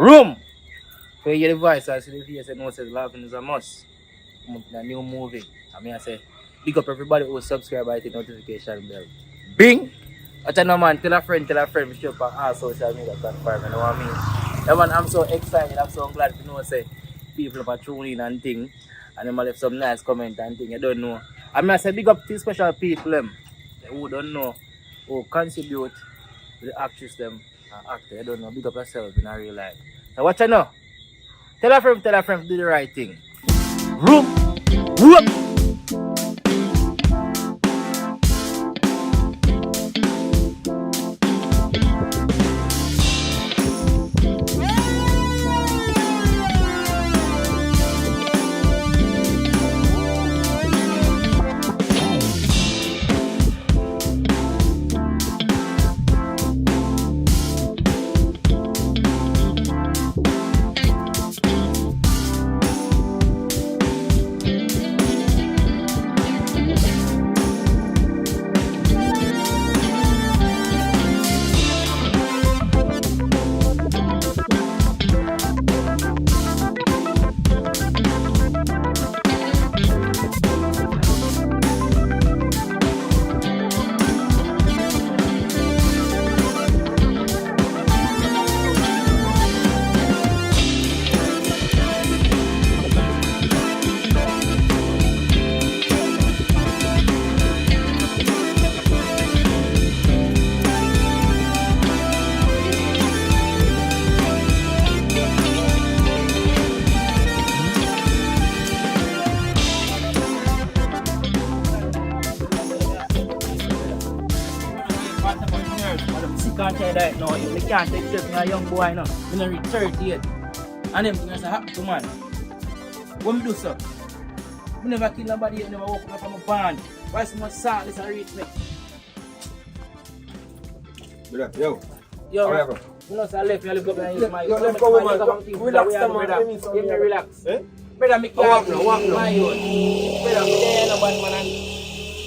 Room! So you hear the voice, I see the face, and no says laughing is a must. A new movie. I mean, I say, big up everybody who subscribe and hit the notification bell. Bing! I tell no man, tell a friend, we show up on all social media platforms, you know what I mean? Yeah, man, I'm so excited, I'm so glad to know, say, people are tuning in and thing, and them left some nice comment and thing, you don't know. I mean, I say, big up to special people, who don't know, who contribute to the actress, them, and actor, you don't know, big up yourself in a real life. So watch out now. Tell a friend to do the right thing. Room! Whoop! Right now, you can't take stress from a young boy now. You don't reach 30 yet. And them things are happen to man. What me do so? I never kill nobody yet, never walk up from a band. Why so much salt is a reach me? Yo. Yo, you know, so I left me, I look up and use my... Let's go, man. Relax, man. Give me relax. Eh? Brother, me can't walk now. my own. Brother, me there no bad man.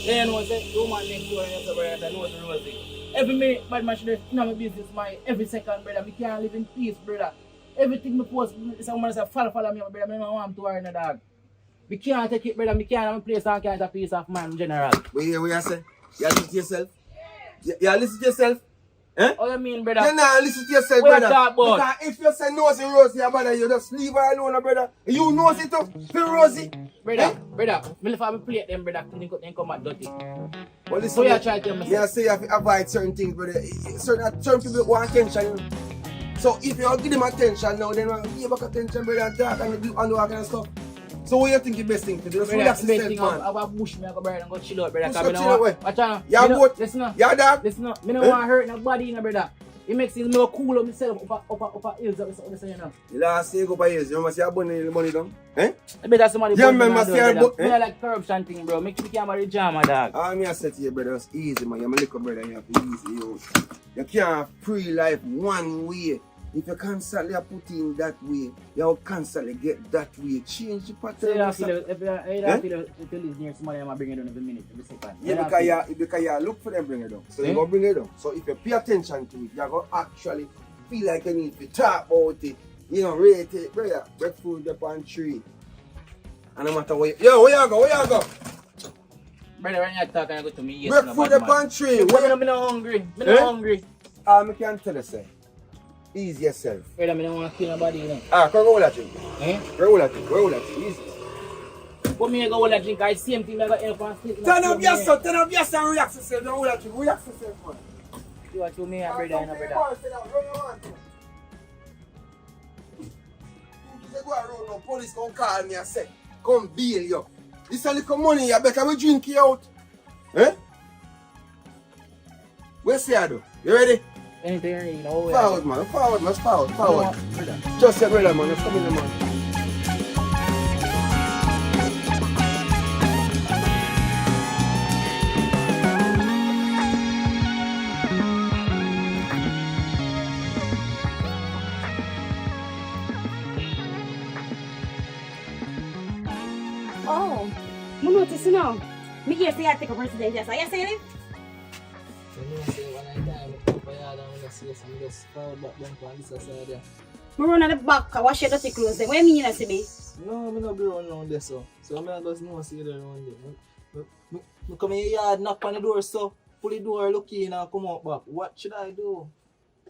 There no say, two man next door and you say, brother, I know it's Rosie. Every minute, bad man should have my business, my every second, brother. Me can't live in peace, brother. Everything me post, someone say, follow me, brother. I don't want him to worry no dog. Me can't take it, brother. Me can't have a place and can't have a piece of man in general. Wait, you say? You listen to yourself? You listen to yourself? Eh? What you mean, brother? You nah listen to yourself, what brother. Because if you say no to Rosie, brother, you just leave her alone, brother. You know it too, for Rosie. Brother, eh? brother, me if I play them, brother, then come at dirty. Well, listen, so you try to tell me. Yeah, say you have to avoid certain things, brother. Certain people want attention. So if you give them attention now, then give back attention, brother, and talk and do all that kind of stuff. So what you think the best thing to do? Just relax yourself, man. I go bush me, I go brother, and go chill out, brother. Just go chill out, way. Watch out. Yeah, boat. Listen up. Yeah, dog. Listen up. Me don't want to hurt nobody, you know, brother. It makes things more cool on myself up hills up so you know. The last thing go by hills, you must see a money down. Eh? I bet that's somebody. Yeah, man, must see a book. Me like corruption thing, bro. Make sure you can't marry jam, dog. Ah, me I say to you, brother, it's easy, man. You're my little brother, you have to easy out. You can't free life one way. If you constantly put in that way, you'll constantly get that way. Change the pattern. So if you live near somebody, I'm bring it down every minute, every second. Yeah, because you look for them, bring it down. So you go bring it down. So if you pay attention to it, you're going to actually feel like you need to talk about it. You know, rate it. Brother, breadfruit up on tree. And no matter where yo, where you go? Brother, when you talk, you go to me, yes, breadfruit up on tree. I'm not hungry. I'm not hungry. I can't tell you, say. Ease yourself. Brother, I don't want to kill nobody, you know. Go with that drink. Eh? Go with that. Easy. What me go with that drink? I same thing that got help and sleep. Turn up yourself and relax yourself. Don't with that drink. Relax yourself, man. You want to me, brother, brother. Go around now, police gonna call me and say, come bail you. This a little money, you better we drink you out. Eh? Where's the other? You ready? Anything, you know. Forward, man. Forward. Just your brother, man. Let's come in, man. Oh, I notice now. Me here say I take a president, yes. Are you saying it? So you say one time I come for you and I see some just forward back down for this side there. Me run at the back, I wash your dirty clothes. What you mean you not see me? No, I'm not going around there, so. So I'm just know see you there around there. Me come in your yard, knock on the door, so. Pull the door, look in and come out back. What should I do?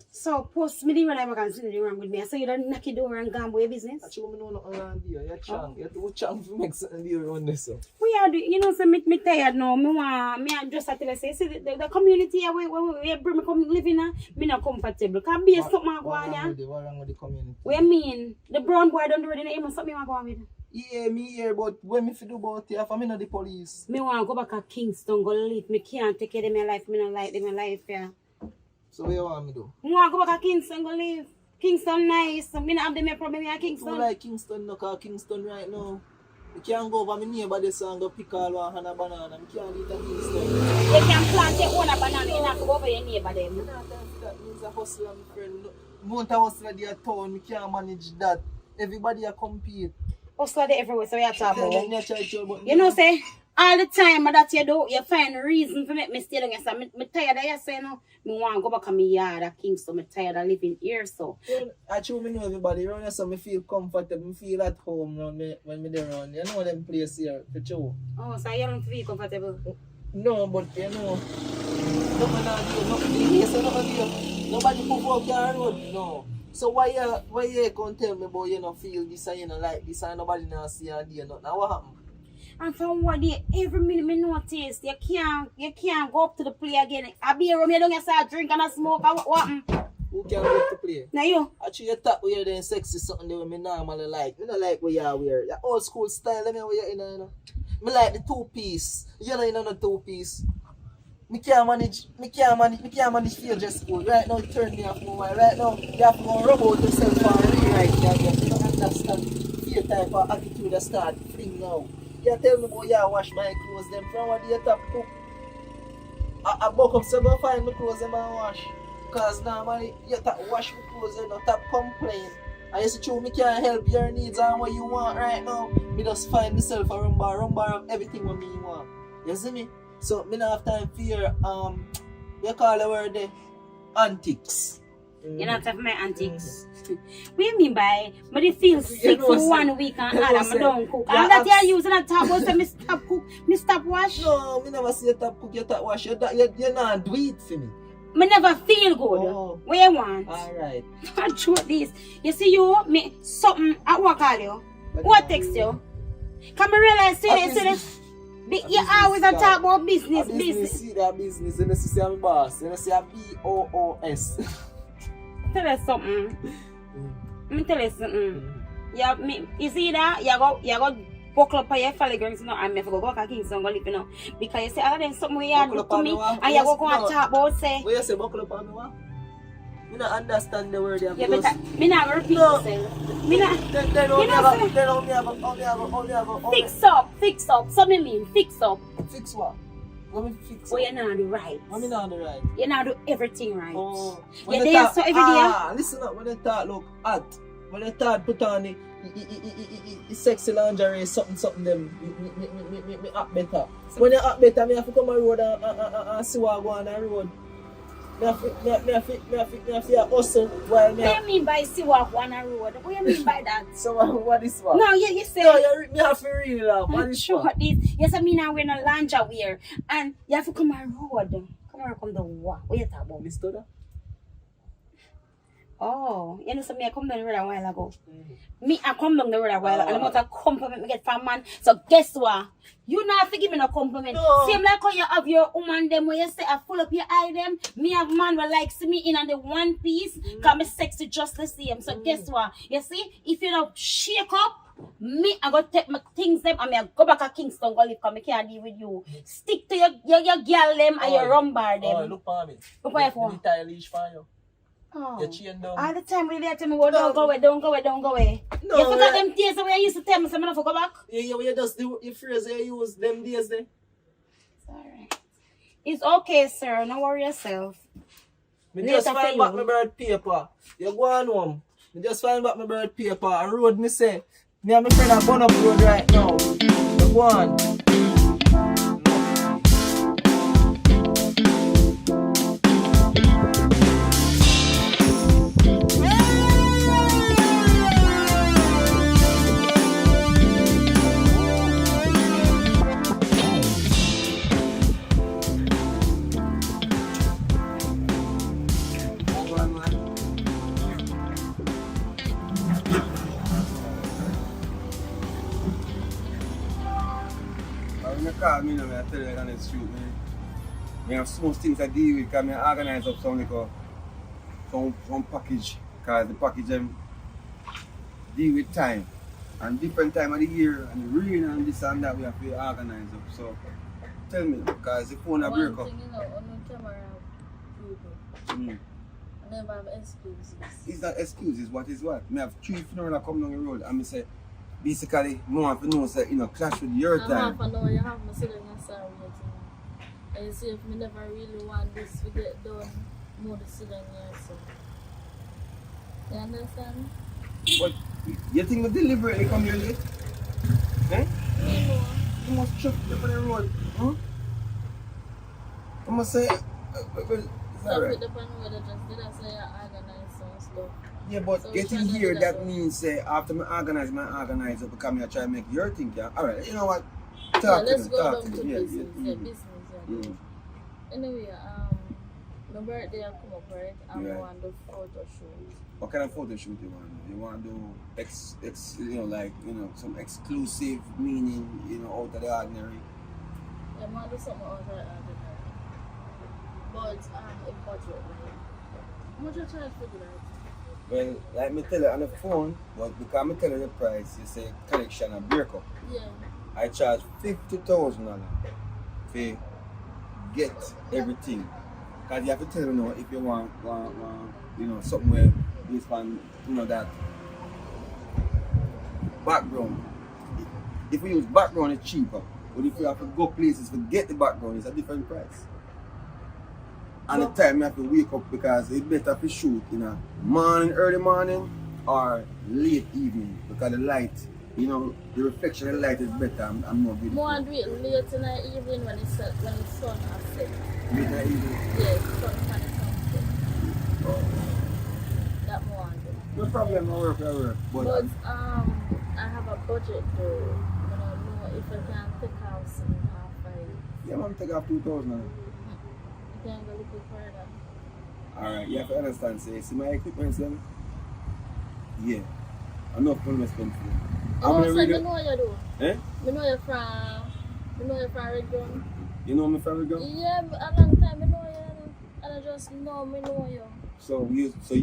So, post me the one I can see the wrong with me. So you don't knock your door and gamble your business? Actually, I know nothing around here. You're chang. You're chang to make something there around there, so. We are doing, you know, so me tired now. Me just at the say, see the community here we bring me come live in, me not comfortable. Can be something I go on here. What wrong with the community? What you mean? The brown boy don't do it in the something I go on with. Yeah, me here, but when me fi do about it, if I'm not the police. Me want to go back to Kingston, go live. Me can't take care of my life. Me not like my life here. So what you want me do? Me want to go back to Kingston, go live. Kingston nice. Me not have the problem here I Kingston. don't like Kingston, no, cause Kingston right now. I can't go over my neighbor this and go pick all one and a banana. I can't eat a Kingston. You can plant your own banana. You have to go over your neighbor them. I don't think that means a hustler, my friend. Won't a hustler there town, I can't manage that. Everybody a compete. Hustler there everywhere, so we are talking about. You You know, say, all the time that you do, you find a reason for make me stay down here. So I'm tired of you saying, no, I want to go back to my yard at Kingston. I'm tired of living here, so. Actually, I know everybody around here, so I feel comfortable. I feel at home when I'm there around. You know them place here, for sure. Oh, so you don't feel comfortable? No, but you know, nobody put walk your road, no. So why you can't tell me about you don't feel this and you don't like this and nobody not see and do nothing? Now what happened? And from what day, every minute me notice, you can't go up to the play again. I be around, you don't start drink and smoke. What happened? Who can go to play? Now you. Actually, you talk weird and sexy something that me normally like. Me not like what you wear. Your old school style, let me wear you know. Me like the two-piece. You know the two-piece. Me can't manage feel just school. Right now, it turned me off more. Right now, you have to go rub out yourself and rewrite your game. You don't understand fear type of attitude that start fling now. You tell me about you wash my clothes them from what you tap cook. I buck up so go find my clothes them and wash. Cause normally you tap wash my clothes and not tap complain. And you see true me can't help your needs and what you want right now. Me just find myself a run bar of everything what me want. You see me? So me not have time for your you call the word there antics. You not have my antics. What do you mean by me feel sick for 1 week and all and I don't cook? And that you using a tap say me stop cook, me stop wash? No, me never say you tap cook, you tap wash. You not do it for me. Me never feel good. Oh. What you want? Alright. I truth this. You see you me something at work call you. What text you? Can I realize see this? You always talk about business. See that business, and you see my boss, and you see a BOOS. Tell us something. Me tell you something. You see that? You go buckle up on your filigrants now, and me go to Kingston go live now. Because you say, all of them something you do to me, and you go and talk about say. What you say, buckle up on me what? Me not understand the word there. Yeah, but me not repeat myself. Me not. Fix up. So me mean, fix up. Fix what? What me fix? Well, you not do right. What me not do right? You not do everything right. Oh. You there so every day. Listen up. When they talk look hot. When they talk put on the sexy lingerie, something them. Me act better. When you act better, me have to come on road and see what I go on the road. Me have to hustle while me. What do you mean by see walk on a road? What do you mean by that? So what is what? No, you say. No, me have to really laugh. What is sure what? this. Yes, I mean I wear no lingerie and you have to come on road. Come the what? What you talk about? Mr. Da? Oh, you know so me I come down the road a while ago. Me I come down the road a while and I'm a compliment me get from man. So guess what? You not forgive me no compliment. No. Same like how you have your woman them where you say I full up your eye them. Me have man will like see me in on the one piece. Cause me sexy just the same. So guess what? You see, if you don't shake up, me I go take my things them and me I go back to Kingston go live cause me can't deal with you. Stick to your girl them and your rumbar them. Oh, look for me. Look for your phone. Let me tie a leash for you. Oh. Your chain down. All the time we there tell me, well, don't go away. No, You forgot them days when you used to tell me, so I'm not go back. Yeah, you just do your phrase you use them days there. Sorry. It's okay, sir. Don't worry yourself. Me Later just for find you. back my bird paper. You go on home. Me just find back my bird paper. And road me say, me and my friend are burn up road right now. You go on. call me, I tell you on the street, man. I have so much things I deal with because I organize up some package. Because the package them deal with time. And different time of the year and the rain and this and that we have to organize up. So tell me, because the phone a break up. One thing, on the camera, people. I never have excuses. It's not excuses, what is what? I have 3 funerals come down the road and I say, basically, I want to know, say, clash with your time. Half an hour, you have me sitting and sorry. And you see, if me never really want this to get done, more to sit down here, so. You understand? But you think we deliberately come here late? Eh? No. You must chuck it up on the road. I must say, well, it's So alright. put the pan where they just did I say I organize some stuff. Yeah, but So getting we try to here, do that that. means, say, after I organize it, because I try to make your thing, yeah? Alright, you know what? Yeah, Talk to let's me, go talk down to to me. Yeah, business. yeah. Yeah, business. Yeah. Mm. Anyway, my birthday will come up, right? I'm Yeah. going to do photo shoot. What kind of photo shoot you want? You want to do some exclusive meaning, out of the ordinary. Yeah, I'm going to do something out of the ordinary. But a budget, right? How much you charge for that? Well, like me tell you on the phone, but because I tell you the price, you say connection and break up. Yeah. I charge $50,000 to get everything. Because you have to tell me now if you want something where this one, that background. If we use background, it's cheaper. But if you have to go places to get the background, it's a different price. And the time you have to wake up because it's better to shoot in a early morning or late evening because the light, the reflection of the light is better and more beautiful. More do it late in the evening when the sun has set. Late in the evening. Yes, sun when the sun set. That more do. No problem, I work. But I have a budget though. I don't know if I can take out some half by. Yeah, man, take off 2,000. You can go look further. Alright, you have to understand, say, see my equipment then? Yeah. Enough money to spend for it. Oh, so read you it. know what you do? Eh? You know you're from Red Gun? You know me from Red Gun? Yeah, a long time I know you. And I just know me know you. So you used to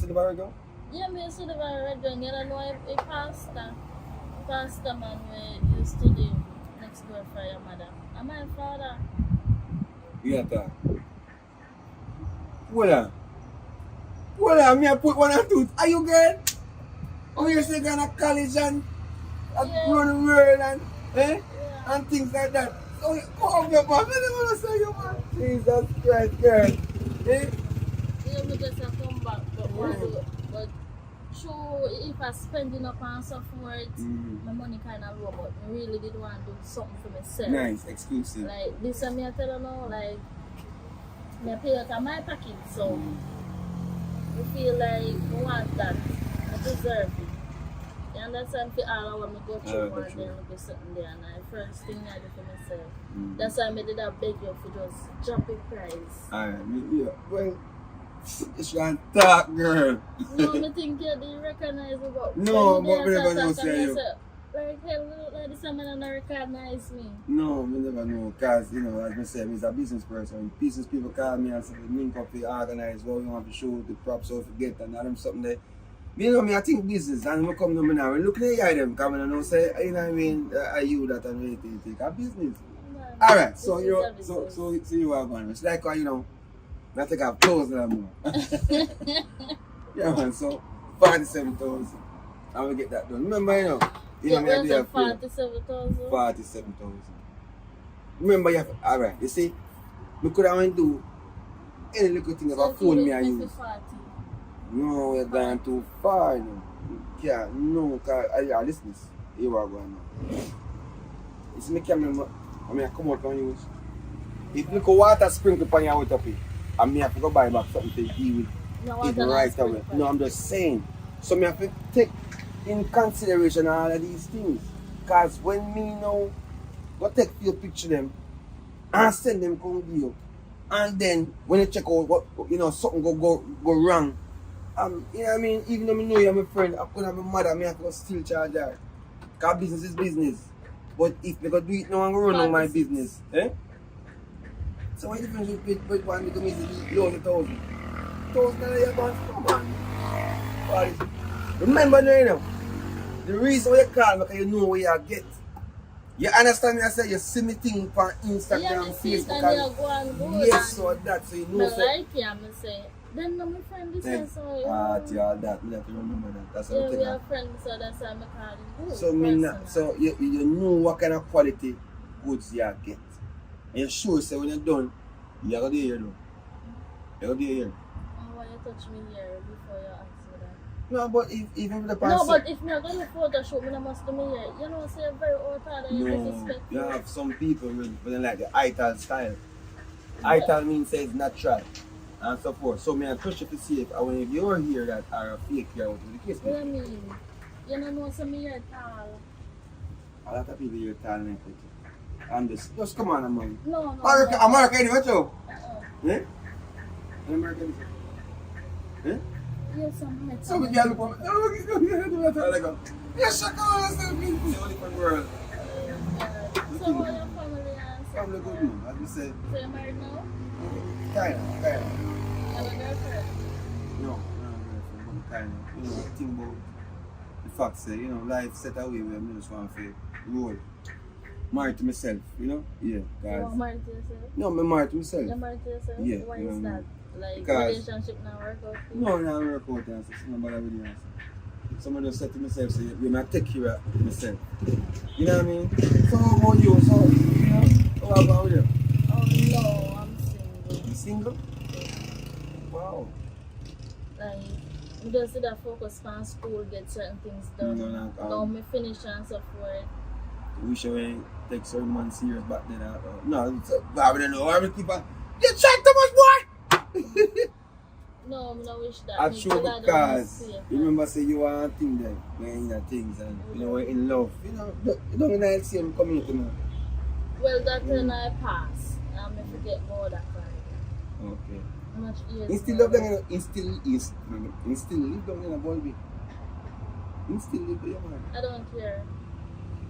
the Red Gun? Yeah, me used to live in Red Gun. You don't know a pastor man we used to live next door for your mother. And my father. Yeah, that. Well, me I put 1 and 2. Are you good? Oh, you're still going to college and run the world and things like that. Oh, come your man. I don't want to say you, man. Jesus Christ, girl. Eh? Yeah, me just have come back, but true, if I spending up on stuff for it, my money kind of low, but I really did want to do something for myself. Nice, exclusive. Like this, I tell you now, like, I pay out of my pocket, so I feel like I want that, I deserve it. You understand? For all I want to go through and then look at something there, and I first thing I do for myself. That's why I did that beg you for just jump in price. Alright, yeah, well, it's trying to talk, girl. No, I think you didn't recognize me, but No, when but we never know say you. Like, hell, like this man don't recognize me. No, we never know, because, as I said, I'm a business person. Business people call me and say, link up to organize what we want to show, the props, so forget, and them something there. I think business, and we come to me now, we look at them coming and say, are you that and really take a business? Alright, so you are going. It's like, I think I've closed them more. Yeah, man, so 47,000. And we get that done. Remember, me I do have 47,000. 47,000. Remember, you have, alright, you see, we could have do any little thing about phone me I use. 40. No, we're going too far, Yeah, no, because listen this. Here we are going now. You see my camera, I come out and use. If you go water sprinkle upon your water, and me have to go buy back something to deal with it right away. No, I'm just saying. So me have to take in consideration all of these things. Because when me now go take your picture them and send them come to you, and then when you check out what something go wrong, even though I know you're my friend, I could have my mother, I have to still charge her. Because business is business. But if I go do it now and go run on my 46. business, eh? So what difference with one little music, loads of thousand? $1,000 you got, come on. But remember now, you know, the reason why you call me because you know where you get. You understand me? I say you see me thing on Instagram, Yeah, me see it Facebook, and you go and good. yes, so that, so you know. Me So, like you, me say. Then my friend this yeah. is so you All that, me have to remember that. That's what yeah, I'm we telling are you. friends, so that's why I call you good. So me not, personal. so you know what kind of quality goods you get. And you sure say when you're done, you go there here though. You go there here. Oh, why you touch me here before you ask me that? No, but if even the No, person. but if me are going to photo shoot, me must do me here. You know, say very out and you No, disrespect. you have some people when they like the ital style. Ital means say it's natural and so forth. So me I push you to see if when if you're here that are a fake here, what the case What may do be. you mean? You don't know some here tall. A lot of people here talent. And just come on, man. No, no. America anyway, too. Uh-uh. Eh? American. Eh? Yes, I'm right. So we can look for me. Yes, I can't understand. The only one world. So how your family and Family good, man. As we said, so you married now? kind. You have a girlfriend? No, but kind of. You know, think about the fact say, you know, life set away where I just want to roll. Married to myself, you know? Yeah, You are guys. married to yourself? No, I'm married to myself. You're married to yourself? Yeah, Why yeah, is that? Like because- relationship not work out for you? No, no, I'm work out answer. No bother with the answer. Someone just said to myself, say, you not take care of myself. You know what I mean? So how about you? So, you know, how about you? Oh no, I'm single. You single? Wow. Like, we just did a focus on school, get certain things done. No, Now me finish and so forth. We should take certain man serious back then. No, it's I don't know. I will keep on. You chat too much, boy! No, I don't wish that. I Me true feel like because I'm safe. you remember say you want a thing that we're in the things and you know we're in love. You know, you don't in the same community now. Well, that when I pass, I may forget more that time. Okay. How much years? He still love them, you know. He still live down in a Bolby. He still live there, man. I don't care.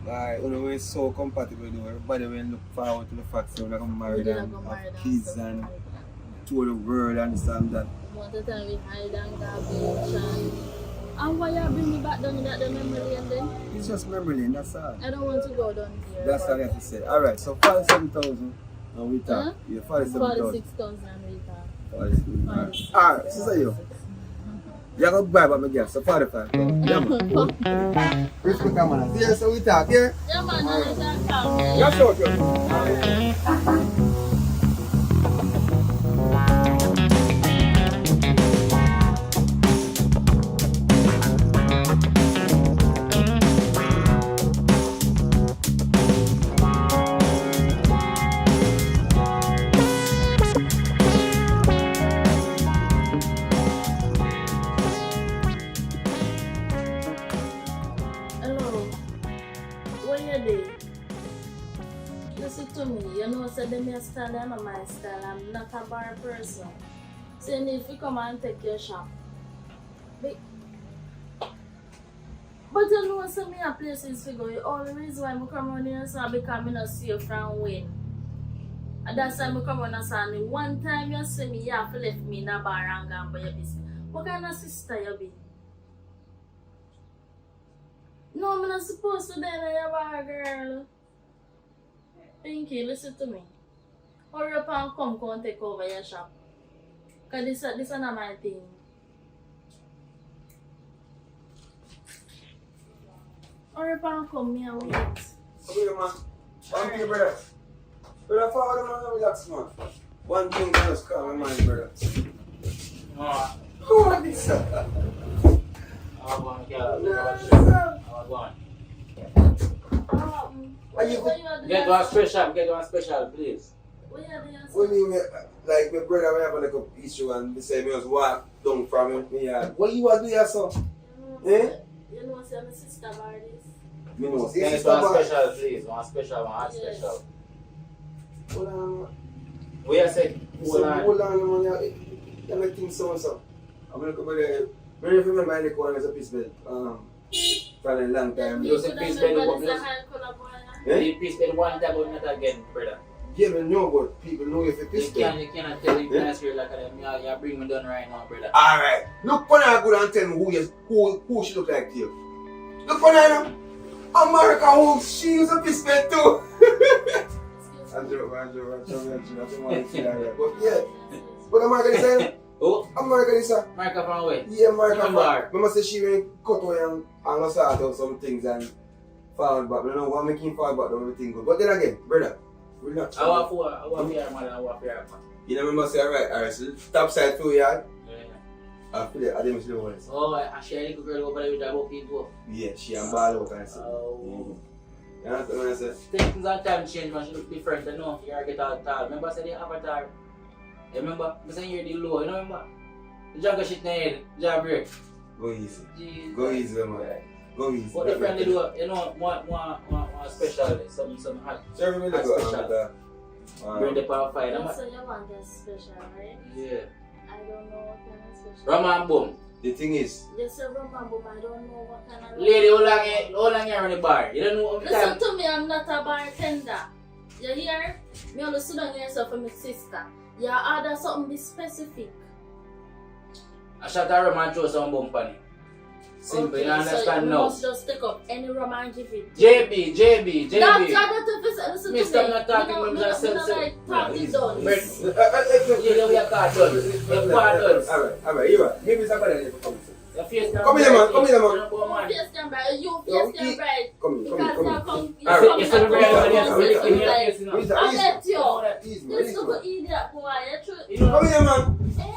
Like, you know, we're so compatible, though. Everybody will look forward to the fact that we're going to marry We and gonna go married have and kids stuff and like that. tour the world and this and that. One time we hide and go beach and why you bring me back down in that the memory lane then? It's just memory lane, that's all. I don't want to go down here. That's all I have to say. Alright, so 47,000 and we talk. Huh? Yeah, 47,000. 46,000 we talk. 46,000. Alright, so say you. You're going to buy about my gas, so 45. Yeah, man. Respect that, man. Yeah, so we talk, yeah? Yeah, man, I can come. Yeah, sure. Hello. What you do? Listen to me. You know, say them your style and not my style. I'm not a bar person. So you need to come and take your shop. But you know, some me a places to go. The only reason why I come around here is because I don't see you from when. And that's why I come around and say, one time you see me, you have to left me in a bar and go and buy your business. What kind of sister you be? No, I'm not supposed to date a bar girl. Pinky, listen to me. Hurry up and come and take over your shop. Because this is not my thing. Hurry up and come here and wait. Okay, man. One thing, brother. Brother, follow the man, relax, man. One thing that just calm my mind, brother. Who are this? I'm going, girl. I'm going. Get one special, please. When you, like, my brother, we have like a issue and they say, me just walk down from him. Yeah. What you want to do here, son? Eh? You know, say my sister bar this. Me know. Get This one is special, please. One hot Yes. special. Hold on. We are saying, hold on. Hold on, man. You make things so. I'm going to come over there. Very remember I one as a piece belt. For a long time. You see, please, baby, what This is a high color boy. Eh? You piss bed one time but not again, brother. Yeah, me know, but people know if you piss bed. You cannot tell him nice girl like that. You bring me down right now, brother. Alright. Look for her good and tell me who she look like to you. Look for her now. America who she use a piss bed too. I'm joking. But yeah. What America is saying? Oh? America is saying? America from away? Yeah, America from away. I must say she went cut away and sort out some things and fall back. I don't know what making fall back, everything good. But then again, brother, we're not. I want for man. You know, I must say, alright, so top side 2 yard. Yeah. I feel it, I didn't see the ones. Oh, I share a girl over there with about people. Yeah, she and ball out and so. Oh. You understand what I say? Things and time change, man. She look different. You know, you get all tall. Remember, I said the avatar. You remember? I said you're the low. You know, remember? The jugger shit in the head. Jaw break. Go easy. Jesus. Go easy, man. Go easy. What different they do? You know, one special, some hot. So everybody go special. Bring the power fire. So you want a special, right? Yeah. I don't know what kind of special. Rum and boom. The thing is, Yes, a rum and boom. I don't know what kind of. Lady, how long you are in the bar? You don't know what Listen to me, I'm not a bartender. You hear? Me only sit down here for my sister. You order something be specific. I shot a rum and throw some bump on it. Simple, Okay, you understand so you now? must just take up any rum and give it. JB. That's listen Mister, to me. I'm not talking Me about no myself. like talking done. Yeah, we are caught done. We're caught done. alright, you're right. Maybe somebody else will come. Your face can Come here, man. Come here, man. You know, man. Face can bright. You face can bright. Come Because here. you come. Alright, You you come celebrate to everybody come else. to You come your like- face, you know. I let you. Easy, This easy. little idiot boy. You know, Come here, man. Eh?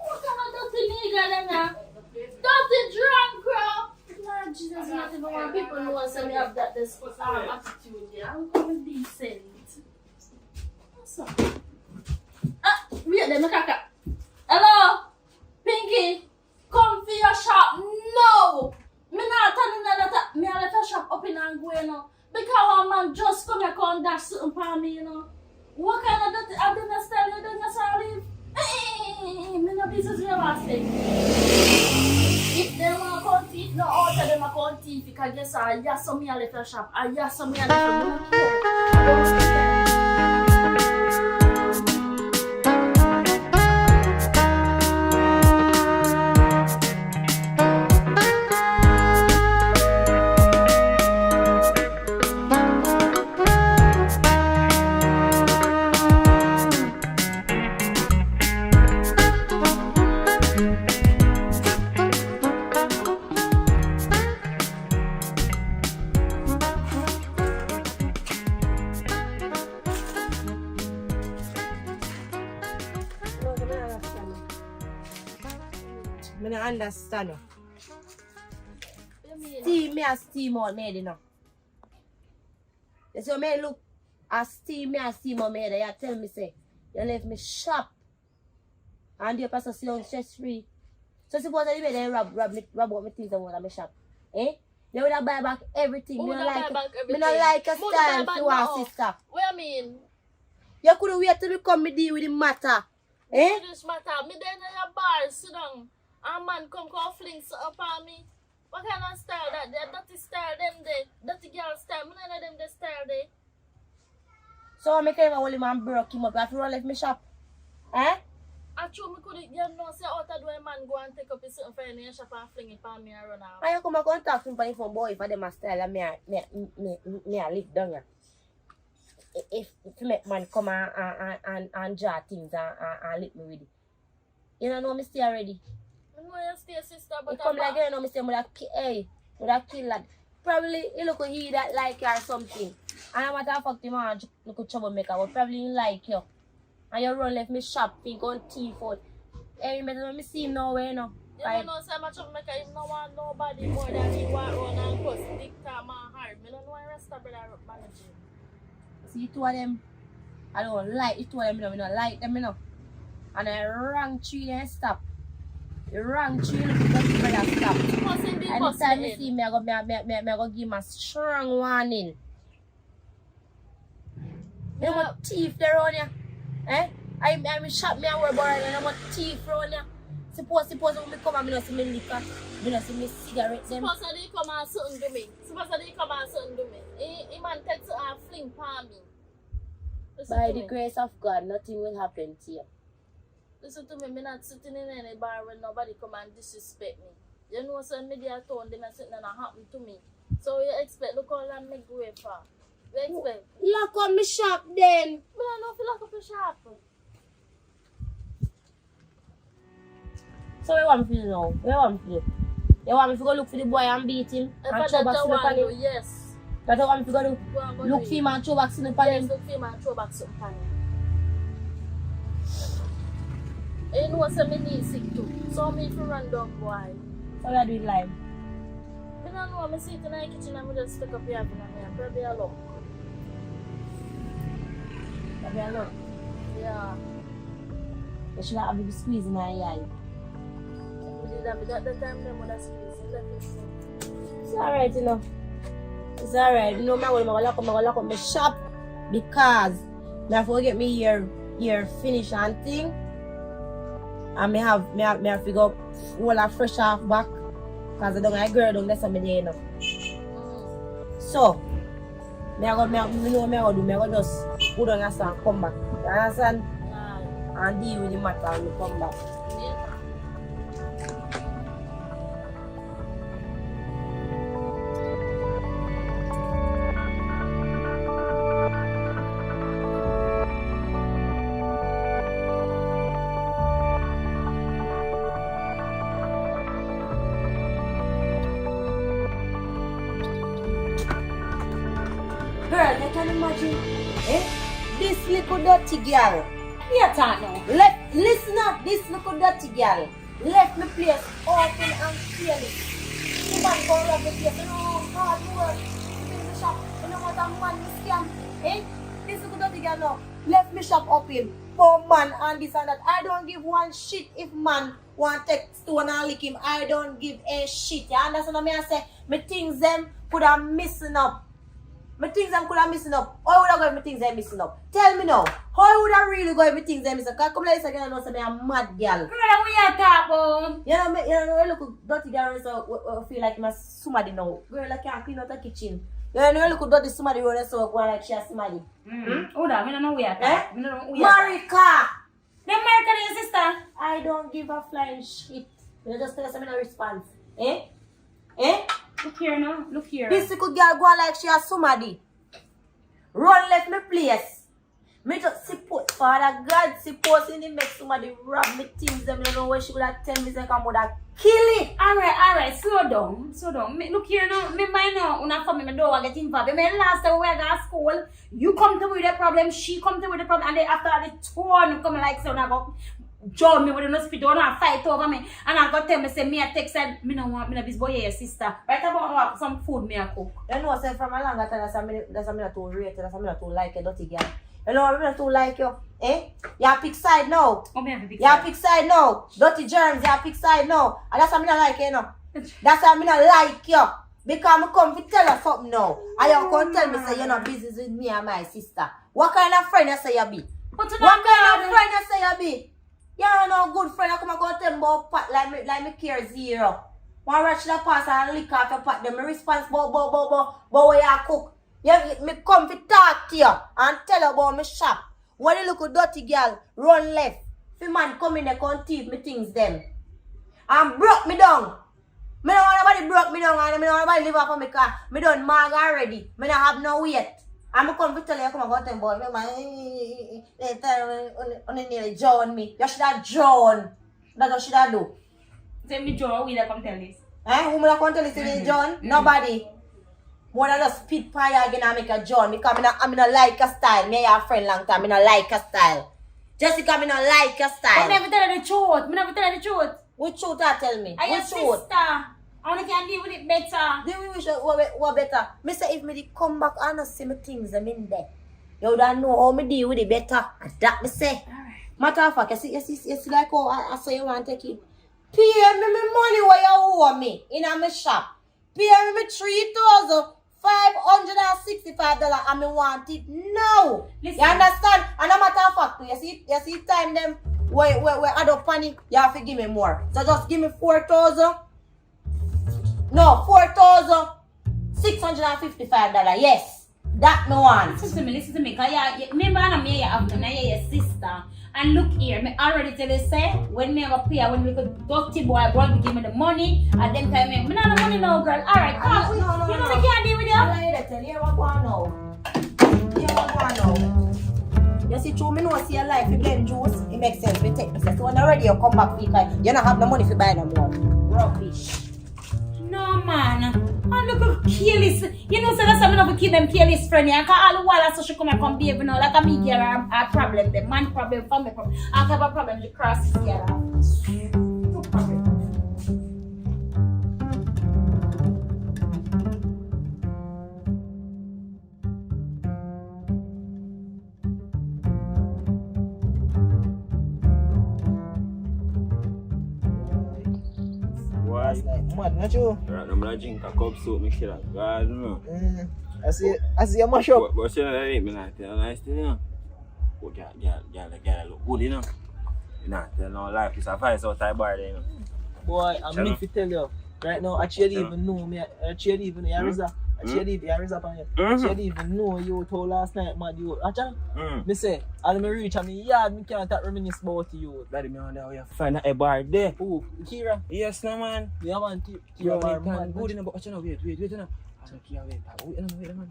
What kind of dirty nigga then now? Dirty drunk crowd. Lord Jesus, not even want people know say me have that this attitude here. I'm coming decent. What's up? Wait there, my kaka. Hello? Pinky, come for your shop. No! Me not telling you that me I left a shop up in Angueno. Because one man just come here and dash something for me, you know. What kind of that I didn't tell you then that's how I live? Me no business with your mistake. If they want to come thief, no out of them a come thief because guess I yes some me I left a shop. I yes some me I left a don't care. I don't care. I don't understand. You mean? Steam me a steam out made, you know. So me look a steam out made. You tell me say you left me shop and you pass a long stress free. So suppose you made rob out my things and what my shop. Eh? You would have buy back everything. Who Me would not have like buy back me everything? not like a Who would have style buy to back our now? sister. What I mean? You could wait till you come me deal with the matter. Eh? This matter, me then in a bar, sit down, and man come fling something upon me. What kind of style that? That dirty style, them there. Dirty girl style, me none of them the style there. So I make him hold him and broke him up. I have to run left me shop. Eh? Actually, me could you know say out of the way man go and take up his something for your shop and fling it upon me and run out. And you come and contact him for the phone boy for them a style and me a live down here. If make man come and draw things and lick me with it. You don't know me stay already. I know you stay sister, but You come like you know me stay would have kill lad. Probably he look he that like you or something. And I'm at fuck him and look a troublemaker, but probably he like you. And you run left me shop, think on thief out. Hey, me see him nowhere, you know. you don't know so much of make him no want nobody more than he want run and cuss dick time and hard. Me don't know the rest of brother managing. See two of them. I don't like the two of them, you know. I don't like them, you know. And I rang three and stop. The wrong tree look at the brother stop. Anytime you see me, I go give him a strong warning. You know what thief there on you? Eh? I shot me and worry about it, you know what thief around you? See, Suppose when me come and me not see me liquor, me not see me cigarette them. Suppose they come and something do me. Suppose they come and something do me. He man takes a fling for me. Listen By to the me. grace of God, nothing will happen to you. Listen to me, me not sitting in any bar when nobody come and disrespect me. You know, some media told them and something that happen to me. So you expect, look how long me go for. You expect. Lock on me shop then. But I don't feel like up a shop. So what want me to do now? What want me to do? You want me to go look for the boy and beat him? If And I throw don't back want on to, him? yes. That's what want me to go do? Go and go Look do for it. him and throw back on Yes, him? look for him and throw back something on him. You know what I need sick too. So me to run down boy. So we are doing live. I don't know, I sit in the kitchen and I just stick up here and I'm probably alone. That we are look. Yeah. You should have been squeezing my eye. We did that, but at the time them would have squeezed. Let me see. It's alright, you know. It's alright. You know, I'm going to lock up my shop because I have to get me here finish and thing. And me have to go all a fresh off back. Because I don't have a girl down there, so I don't know. So, I go just put on a and come back. You understand? And deal with the matter and we come back. Girl, you can imagine, this little dirty girl. You talk now. Listen up, this little dirty girl left me place open and fearless. The man go around the place, you know, hard work, in the shop, you know what a man is scam, This little dirty girl now left me shop open for man and this and that. I don't give one shit if man want to take stone and lick him. I don't give a shit. You understand what I say? Me things them could have missing up. My things I'm could have missing up. How would I go if my things are missing up? Tell me now. How would I really go if my things are missing up? Because come like this again and know say I'm a mad girl. Girl, we are talk about. You know, look dirty girl so feel like I'm somebody now. Girl, I can't clean out the kitchen. You know, look dirty somebody running so go like she a somebody. Hold on, we don't know we are talk. We don't know we are talk. Marika! Them American your sister. I don't give a flying shit. You just tell us I'm in a response. Look here now. Look here. This little girl go like she has somebody. Run left me place. Me just support Father God supposing to make somebody rob me things them. You know what she would have tell me say I would have kill it. Alright, slow down. Look here now, me mind now, una family me don't get involved. Me last time we were at school, you come to me with the problem, she come to me with the problem, and then after the turn, come like so now go join me with the hospital and fight over me. And I got tell me say me a text said me no want me no this boy your sister. Right about some food me a cook. You know say from a longer time that's a me not too rate, that's a me not too like a dirty girl. You know what I not too like you? You pick side now. Oh, me have a big You pick side now. Dirty germs, you pick side now. And that's why I not like you, know. That's why I not like you. Because I come to tell you something now. And you come tell me say you're not business with me and my sister. What kind of friend you say you be? But you What kind of friend you say you be? You're no good friend. I come and go tell me about pot like me care zero. One rush the pass and lick off your pot. Them response but where you cook. Me come to talk to you and tell you about my shop. When you look at dirty girl, run left. If man come in there, come thief me things them. And broke me down. Me don't want nobody broke me down and me don't want nobody live off of me car. Me done mag already. Me don't have no weight. And me come to tell you, come and go tell about me. They tell me, nearly drown me. You should have drowned. That's what should I do. say me Joe, we come tell this. Who will come tell this to John? Nobody. More than just spit fire again and make a John. Because I'm not like a style. Me and a friend long time. I don't like a style. Just because I don't like a style. But me never tell you the truth. Me never tell you the truth. Which truth I tell me? I your Which truth? sister. I only can deal with it better. Do we wish what better? Me say if me dey come back and I see me things them in there. You don't know how me deal with it better. That me say. Alright. Matter of fact, you see like how I say you want to take it. Pay me my money what you owe me in my shop. Pay me $3,565 and me want it now. Listen. You understand? And a matter of fact, you see time them wait, add up on it, you have to give me more. So just give me 4,000. No, $4,655. Yes, that me want. Listen to me. Cause remember I'm here after now your sister. And look here, me already tell you say when me have a pay, when we could dirty boy to give me the money, and then time me not the money now, girl. Alright, come. No, You know me can't deal with you. Here what going now. You see, true, me know see your life, you blend juice, it makes sense, we take this. So when already you come back, because you don't have the money to buy no more. Rubbish. No man. And look at careless. You know, so that's why I'm not keep them careless friend. Cause all the while so she come and behave now. Like a me get a problem, the man problem, family problem. I have a problem, the cross together. No problem. That's like mad, not you? Right, I'm gonna drink a cup soup, make sure that. I don't know. I see you mash up. But you know, I ain't me not tell nice thing, you know. Oh, girl look good, you know. You not tell no lie, it's a vice out of bar there, you know. Boy, I'm me to tell you. Right now, I actually even know me. Actually even Yariza. Actually Yariza on you. Actually even know you told last night, mad you. Actually, me say, as me reach and me yard, me can't reminisce about you. Daddy, me wonder how you find a bar there. Who? Kira? Yes, no man. Yeah, man. Kira Kira bar, man. good, you know, but watch you know, wait, you know. Kira, wait, man.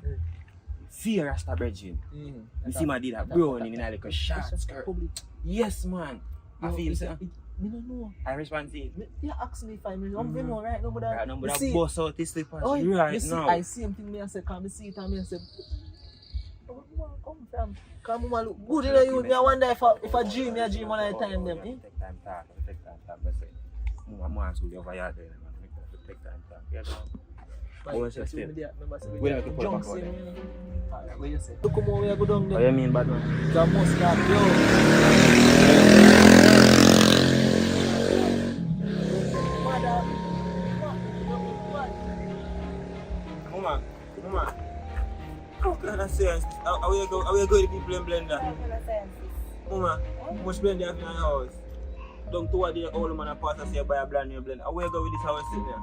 Fear Rasta Bridging. You see my did that browning in a like a short skirt. Yes, man. I feel so. Me don't know. I respond to it. You ask me if I don't know right now, but Right now, but I bust out this slippers right now. I see him thing me I say, come see it and me I say, where you come from? Come mama look good in you. Me I wonder if I dream, I dream all the time them. Take time talk. I say, I'm going to over here there, man. Take time talk. Yeah, what's your step? Where do you put back on there? Where you say? Look how we go down there. What do you mean, bad man? The mustard, yo. Mama. How can I say? Are we going to be blender? Mama, how much blender have you in your house? Don't to what the old man and pastor say buy a brand new blender. How we go with this house sitting here?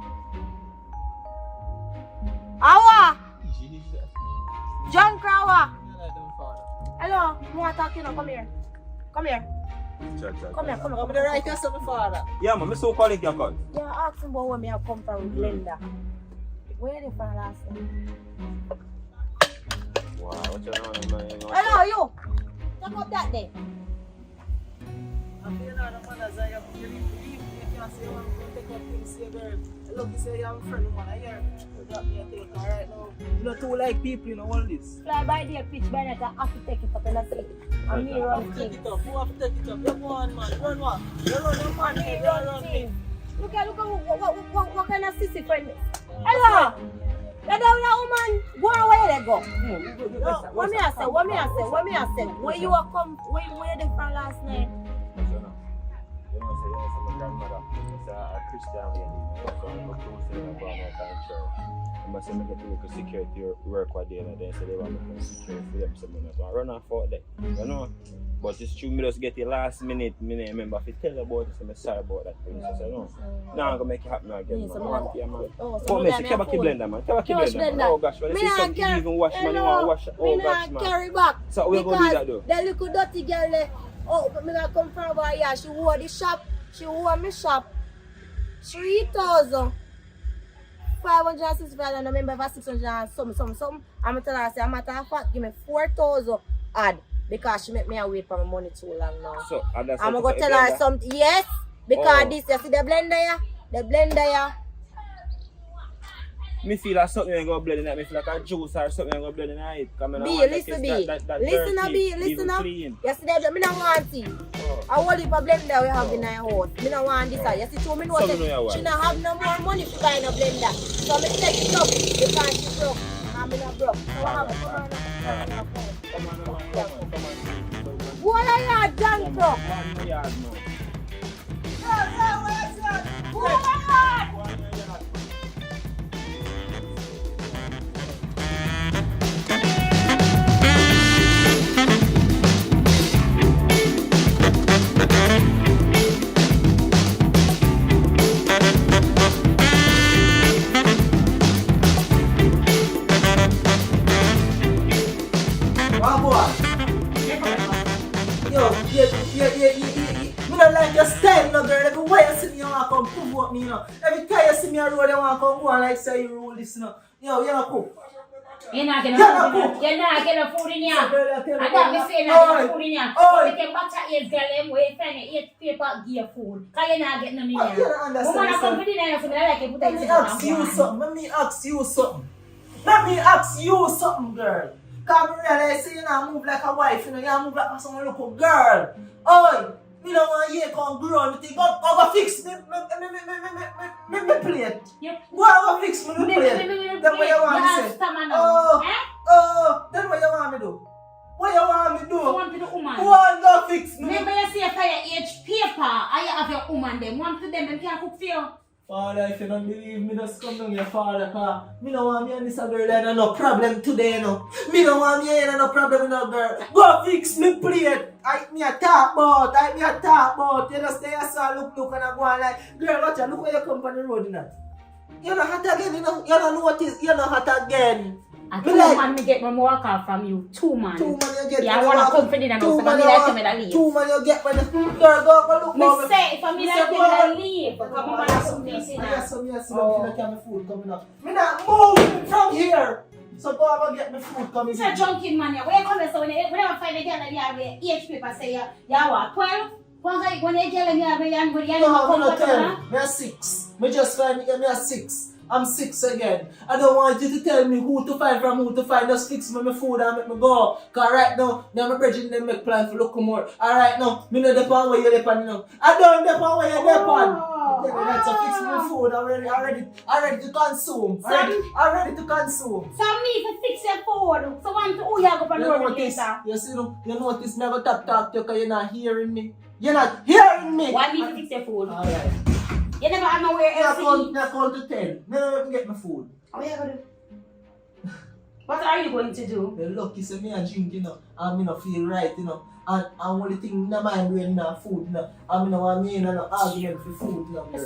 Awa! Jesus. John Crower! Hello, I want to talk to you now. Come here. Come here. I'm the right person, my father. Yeah, man, I'm so calling your call. Yeah, ask him about where me have come from, Glenda. Where are they from last time? Wow, what's your name, man? Hello, you! Talk up that day. I'm feeling out of man as I have to believe you can't say you want to take up things, say girl. Look, you say you have a friend who want to hear. You got me a take her right now. You know, two like people, you know, all this. Fly by there, pitch by net, I have to take it up and that's it. And me run Take things. it up. Who have to take it up? You go on, man. Run what? You run your man. Me You run run things. me. Look at what kind of sissy friend is. Hello! You don't know, woman. Go away, they go. What me I say? Where you are come? Where they from last night? You know, say, my grandmother is a Christian lady. So I'm going to say, I'm going to church. I say, I get to work security work one day, and then say, they want to security for them. So I'm going to run off for that. You know? But it's true, me just get the last minute, I remember if you tell about it, I'm sorry about that thing. So I say, no. Now I'm going to make it happen again, man. Come here, keep a blender, man. Keep a blender, man. Oh gosh, when you see something you even wash, man, you want to wash it. Oh gosh, man. Carry back. So we're going to do that, though. The little dirty girl, me not come from over here. She wore the shop. She wore my shop. 3,565 and I remember for 600 and something. I'm tell her, say, matter of fact, give me 4,000 add because she make me wait for my money too long now. So, I'm going to tell her something. Yes, because this, you see the blender here? The blender here. Me feel like something ain't gonna blend in that. Me feel like a juice or something ain't gonna blend in it. Listen, You see that, me don't want to see. I want if a blender we have in our house. Me don't want this. You see, so me know that she don't have no more money to buy a blender. So me take it up because she broke. I'm not broke. So I have come on. What are you done from? What are you? why you see me, you want to come provoke me, you know. Every time you see me on the road, you want to come go and like say you rule this, you know. Yo, you know, cook. You're not getting no food in here. I got me saying not getting food in here. But they can butter 8 girl them way find 8 paper give food. Cause you're not getting none in here. You don't understand. Woman I come for dinner so I like it put Let me ask you something. Let me ask you something, girl. Cause I realize you don't move like a wife, you know, you move like someone look a girl. Oi, me don't want you to come grow, me think go fix me plate. Go fix me plate. That's what you want me to say. That's what you want me to do. What you want me to do? I want to do woman. Go and go fix me. Remember you say for your age paper, I have your woman them. One to them and can't cook for you. Father, if you don't believe me, just come down your father, cause me don't want me and this girl and no problem today, you know. Me don't want me and no problem with no girl. Go fix me plate. Me a talk about. You just stay aside, look and I go on like, girl, watch out, look where you come on the road, you know. You're not hot again, you know. You don't know what is, you're not hot again. And 2 man me get my walk out from you. 2 man. 2 man you get. Yeah, I want to come for dinner now, so I like me to leave. 2 man you get when the girl go look Me say, if I me like me to leave, come on and some place in there. Yes, look at my food coming up. Me not move from here. So go and get my food coming. It's a drunken man here. Where you come so when you find a girl in here with age paper say you what, 12? When you girl in here with you go no, 10. Me a 6. Me just find me a 6. I'm 6 again. I don't want you to tell me who to find from who to find. Just fix me my food and make me go. Cause right now, me and my brethren them make plans for look more. Alright now, me know the pan where you depend, you know. I don't depend where you depend. So fix me my food. I'm ready to consume. I'm ready to consume. So me to fix your food. So want to who you go on the road later. You see, you notice me go talk to you because you're not hearing me. You're not hearing me. Why me to fix your food? Alright. You never have nowhere else to eat. I call to 10. Never get my food. What are you going to do? What are you going to do? The lucky say me a drink, you know, and me no feel right, you know. And only thing in my mind when na food, you know. And me no want me in no argument for food, you know. I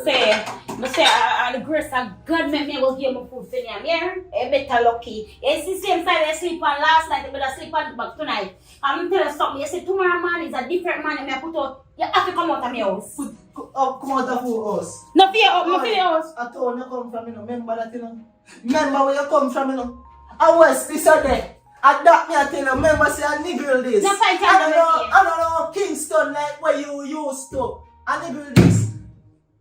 say, the grace of God make me will give me food for you. Yeah? You better lucky. It's the same side I sleep on last night, but I sleep on back tonight. I'm tell you something. You say tomorrow morning is a different man and I put out. You have to come out of my house. Come out of your house. No fear out, no fear house. I told you come from, you know. Remember that, you know. Remember where you come from, you know. I was this or that. I that me I tell you, remember say I niggle this. No fight I don't know Kingston like where you used to. I niggle this.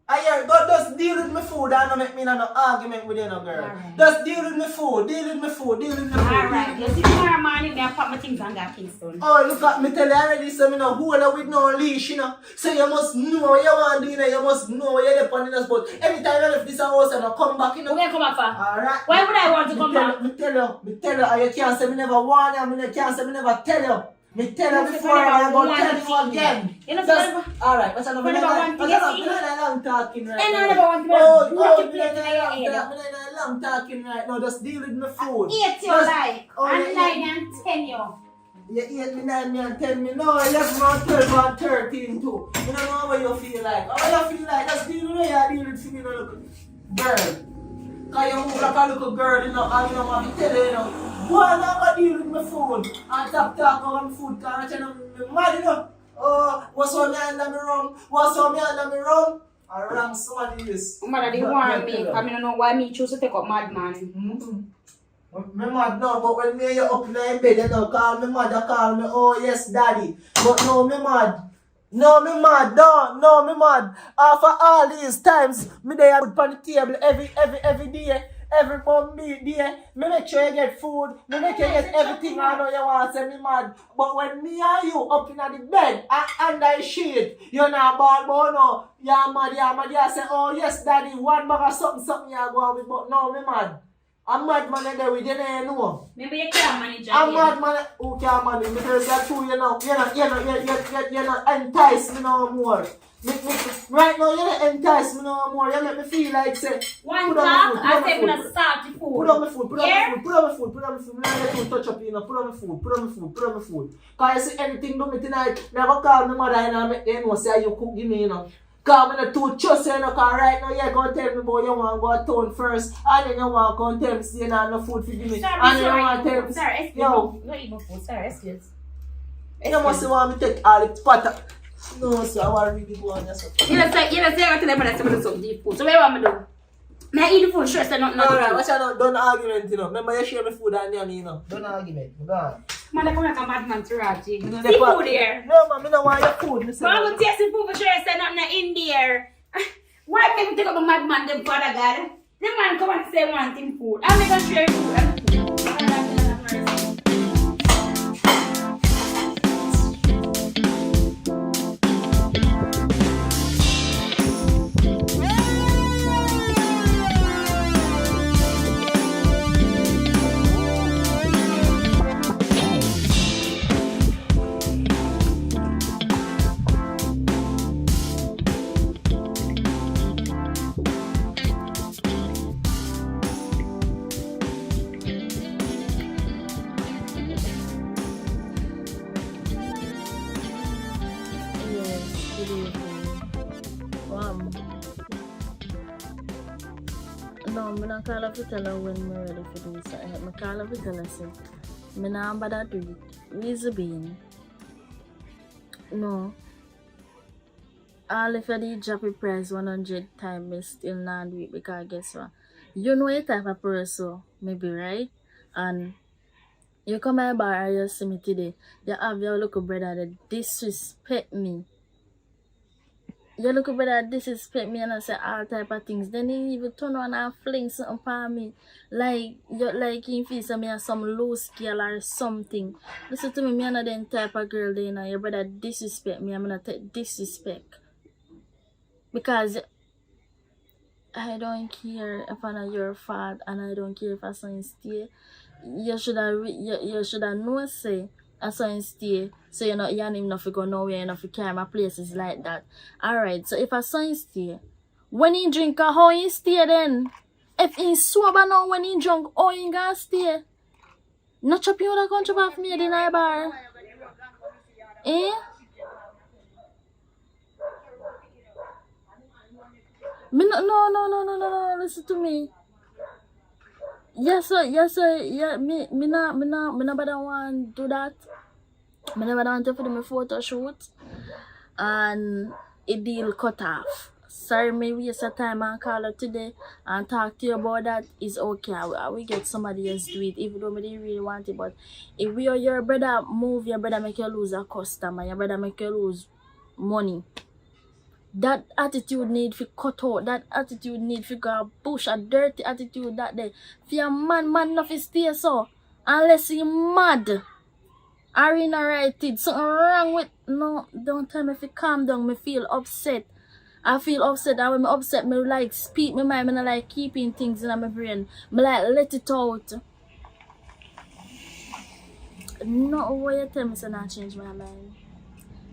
I hear God just deal with my food and don't make me no argument with you no girl. Right. Just deal with my food, Alright, you see tomorrow morning I pack my things and go Kingston. Oh look at me tell you already so me no hold her with no leash, you know. So you must know what you want to do, you know, you must know what you're depending on us. But anytime you left this house and I come back, you know. Where come back for? Alright. Why would I want to come back? Me tell you, and you can't say me never warn you, me can't say me never tell you. Me tell you before I go tell you again. You know, alright, what's another long talking right now? I never want to long talking right now. Just deal with my food. 8 you like, and 9 and 10 you. You 8 me, 9 me, and 10 me. No, 11 and 12 and 13 too. You don't know what you feel like. How you feel like? Just deal with it. Deal with me, girl. Cause you move like a little girl, you know, and you know what I tell you, you know. Why not go deal with my food? And talk about my food, cause I tell you, mad, you know. Oh, what's on me under me rum? What's on me under me rum? I ram somebody this. Mother, they want me, I don't know why me choose to take up madman. Me mad now, but when me you up in the bed, you know, call me mother, call me, oh yes daddy. But no, me mad. No, me mad. After all these times, me they put on the table every day. Every Monday day, me make sure you get food, me make sure you get everything I know you want, say me mad. But when me and you up in the bed and under the sheet, you're not bad, but no, you're mad, you say, oh yes daddy, one bag of something you go on with, but no, me mad. I'm mad man there with you know. Maybe you can't manage. I'm mad man who can't manage me because that's true, you know. You're not entice me no more. Right now, you're not entice me no more. You make me feel like say one time I say I'm gonna start the food. Put on my food. Put on my food. Let me touch up, you know. Put on my food. Cause you see anything do me tonight, never call me mother and I make them know say you cook give me, you know. Cause I'm not too trust you, know, cause right now you're gonna tell me about you want to go town first and then you want to come tell me say you don't have no food for give me. Sir, and you want to tell me, sir, excuse me. Not even food, sir, excuse. You must want me take all the pot. No, sir, I want to really go on yourself. You know, say, I got to them and I say, some deep food. So, what you want me to do? May I eat the food? Sure, say nothing. Alright, watch out, don't argument, you know. Remember, you share my food and you know. Don't argument. Go on. Man, I come like a madman to Raji. You know, See food here. No, man, I don't want your food. So I'm going to taste the food for sure. I say nothing in there. Why can't you take up a madman, them father God? The man come and say one thing food. I'm going to share food. No, I'm not call up to tell her when I'm ready for this. I call up to tell her, say, I'm not bad do it. Reason being, no. All if I did drop the price 100 times, I still not do it because guess what? You know your type of person, maybe, right? And you come my bar and you see me today, you have your little brother that disrespect me. Your little brother disrespect me and I say all type of things. Then he even turn around and fling something upon me. Like he feels me as some low scale or something. Listen to me not the type of girl there, you know. Your brother disrespect me, I'm gonna take disrespect. Because I don't care if I know your fault and I don't care if I saw you stay. You should have known say I saw him stay, so you know you ain't even know if you go nowhere, you know if you carry my places like that. Alright, so if I saw him stay, when he drink how he stay then? If he sober now when he drunk, how he gonna stay? Not chop you the country off me in the bar. Eh? Me no, listen to me. Yes sir, yeah, me not better want do that. Me never want to do my photo shoot and a deal cut off. Sorry, me waste your time and call her today and talk to you about that. Is okay. I will get somebody else do it, even though me didn't really want it. But if your brother move, your brother make you lose a customer, your brother make you lose money. That attitude need to cut out. That attitude need to go push a dirty attitude that day. If you're man enough to stay so. Unless you're mad. Or in a right it. Something wrong with no, don't tell me if you calm down, me feel upset. I feel upset, and when I upset, me like speak my mind, me not like keeping things in my brain. Me like let it out. No way you tell me so not change my mind.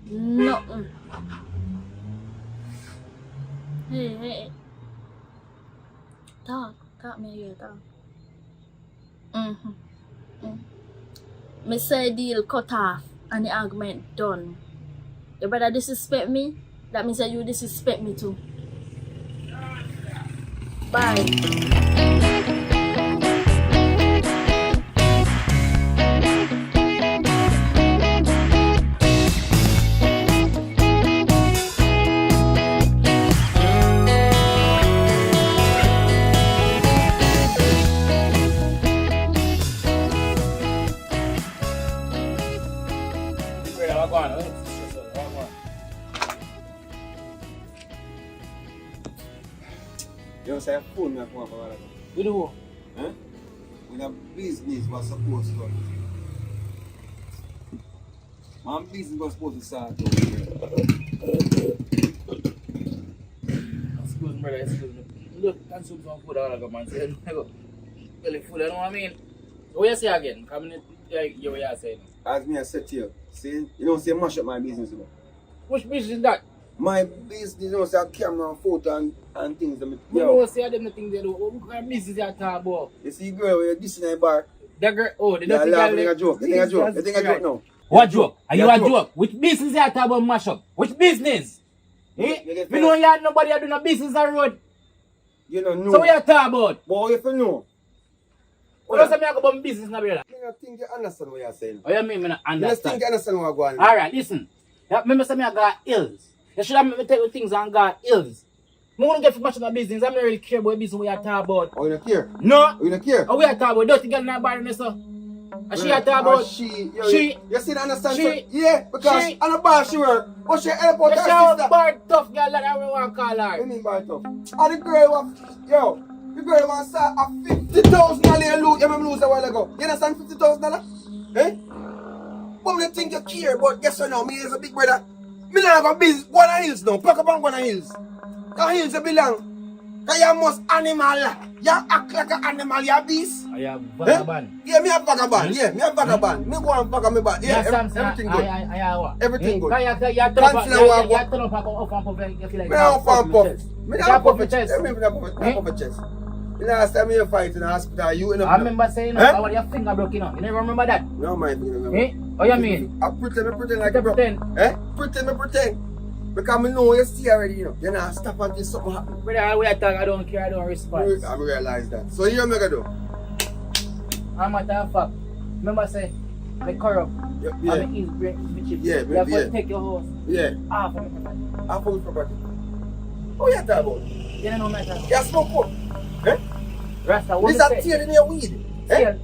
Nothing. Hey. Talk me here, talk. Me say deal cut off and the argument done. Your brother disrespect me, that means that you disrespect me too. Bye. You know, say phone me come up about that. You do what? Huh? When a business was supposed to. My business was supposed to start. Excuse me, brother, excuse me. Look, consume some food all of man. Say, well, food, you know what I mean? What you say again? Come in, like you were saying. As me I said to you, see, you don't say mash up my business, you know. Which business is that? My business, you know, say camera, photo and things. You know, say them the things they do. What kind of business you talk about? You see, girl, when you're dissing in a bar. That girl, oh, the You're dirty laughing girl. a joke. You think a joke? You think a joke now? What joke? Are you Yeah, a joke? Which business you talk about mash up? Which business? Eh? You get Me know you had nobody doing a business on road. You don't know. So what you talk about? But if you know. What does me talk about business now, brother? I think you understand what you're saying. Oh, you mean me not I just think understand? you understand what I'm going on. Alright, listen. Yeah, remember say me I got ills. You should have me take the things and got ills. I want to get for much of my business. I don't really care about the business we are talking about. Oh, you don't care? No. Oh, you don't care? Oh, we are talking about dirty girl in that bar, so. And she are talking about. She. You see, understand? She. Yeah, because She. on the bar she work. But she help out her She sister. bar tough girl that I want to call What her. do you mean bar tough? And the girl was, the girl was start a $50,000 loot. You remember lose a while ago? You understand $50,000? Eh? But me think you care, but guess what now? Me is a big brother. Me not have a business. Guana Hills now. Pack up on Guana Hills. Guana Hills you belong. Cause you must animal. You act like an animal, you a beast. I have vagabond. Yeah, me a vagabond. Yeah, me a vagabond. Me go and vagabond me back. Yeah, everything good. I what? Everything good. You turn up off and puff you feel like Me not puff and puff. Me not puff a chest. chest. Me not puff a chest. The last time you fight in the hospital, you in a... I remember saying, I want your finger broke, you know. You never remember that? No, my finger. Eh? What you mean? I pretend like a bro. Pretend. Eh? Pretend. Because I know you see already, you know. You not stop until something happen. Brother, we attack, I don't care, I don't respond. I realize that. So you make a do. I'm a matter of fact. Remember say, I corrupt. Yeah. I'm eat bread, chip. Yeah, You have yeah. to take your horse. Yeah. Half of it. Half of property. What you talking about? You don't know matter. You smoke pot. Eh? Rasta, what This me a say? tail in your weed. Eh?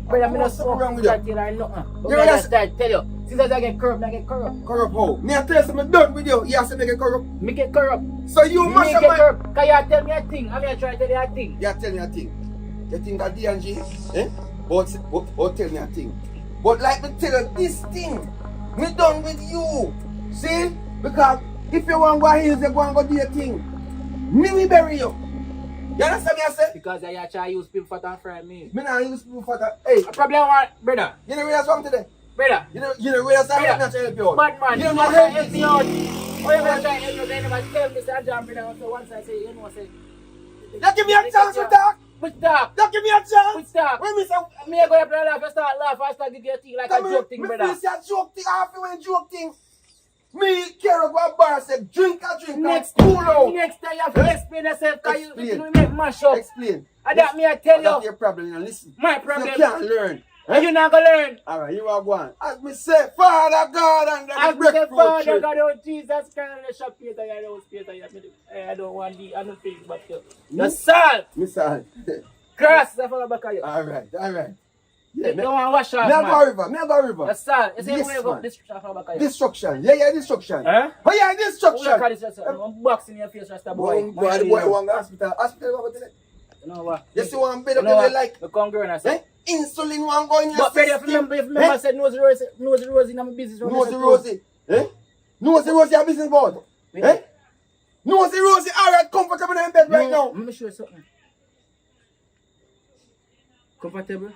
Brother, I'm not What's wrong smoking with you? that till I nothing. But You I realize- just tell you, since I get corrupt, I get corrupt. Corrupt how? Me I tell you something done with you. You have to make it corrupt. Me get corrupt. So you Me must get have my... corrupt. Cause you tell me a thing, I'm try to tell you a thing. You tell me a thing. You think that D&G? Eh? But tell me a thing. But like me tell you, this thing, me done with you. See? Because if you want to go hills, you go and go do your thing. Me will bury you. You understand me I say? Because I try to use people for to fry me. Me not use people for that. Hey, I probably want, brother. you know where I'm today? Brother. You know where I'm Yeah. not trying to help you out. Bad man, You you know try to what help me out. Oh, you try to help me out, they never tell me, say, I jump brother. So once I say, you know, I say, You give me a chance to talk. which talk? You give me a chance. Which talk? When me say, Me I go up and laugh, I start laugh, I start give you a thing like a joke thing, me brother. feel say a joke thing, half you when joke thing. Me care about bar say drink a drink Next and cool out. next time you have to explain yourself, because Explain. you make mash up. Explain. And that me I tell That's you, your problem, you know. Listen. my problem. You can't learn. And you not gonna learn. Alright, you are going. As me say, Father God and As the me say, breadfruit Father tree. God, oh Jesus Christ, the shop Peter, I don't Peter, I don't want the, I don't think back you. The salt, Me say, grass, I follow back of you. alright. You Yeah, don't want to wash off, me a man. go river. The salt, you say Yes, where you go, man. this I follow back of you. Destruction. Yeah, destruction. Huh? Oh yeah, Who you destruction. call this yourself? I'm boxing your face, Rasta boy. Boy, the boy want hospital. Hospital what today? You know what? You see one bed You up know there what? like You come girl and I eh? say. Insulin one go in your But brother, system. if remember said Nosy Rosie in my business. Nosy Rosie. Eh? Nosy Rosie a business board. Eh? Nosy Rosie alright comfortable in bed right now. Let me show you something. Comfortable?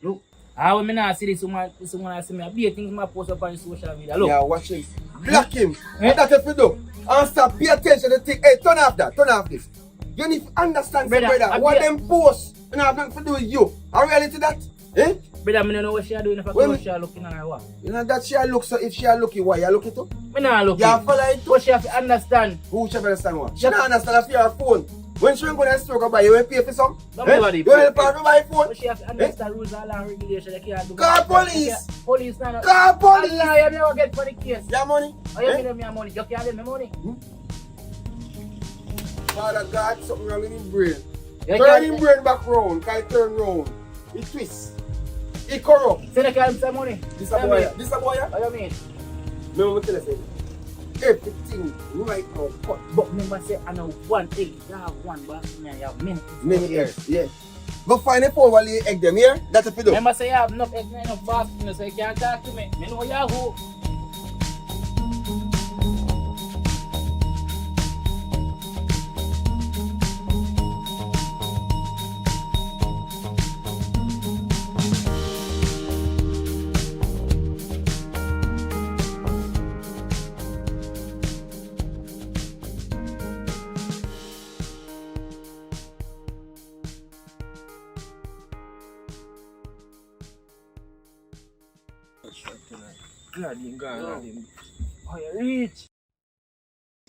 Look. I will not see this woman I see me. I be a thing my post up on social media. Look. Yeah, watch him. Block him. Eh? What that if you do? And stop, pay attention to thing. Hey, turn off that. Turn off this. You need to understand, Brother, brother. I What be- them posts, you know, have nothing to do with you. Are reality that? Eh? Brother, I don't know what she doing if I Well, know she looking at her what. You know that she a look, so if she a looking, why you a looking too? Me not looking. You follow it too? But she have to understand. Who should understand what? She don't understand if you have a phone. When she go to the store go buy, you will pay for some? Nobody You pay. will pay for buy phone? But she have to understand rules and law and regulation. They can't do Call police. Police not. Call police. Allah, you never get for the case. Your money? Oh, you Eh? give them your money. You can't give me money. Father God, something wrong in his brain. You Turn can't- his brain back round, can turn round. He twist. He corrupt. Say they can't give some money. This a boy, this a boy. What you mean? No, I'm tell you something. Everything right now, cut. But remember say, I know one thing. You have one, but you have many. Many years, yeah. Go find a phone while you egg them here. That's what you do. Remember say you have enough eggs, enough boss, so you can't talk to me. Me know you who. God, Oh, you reach.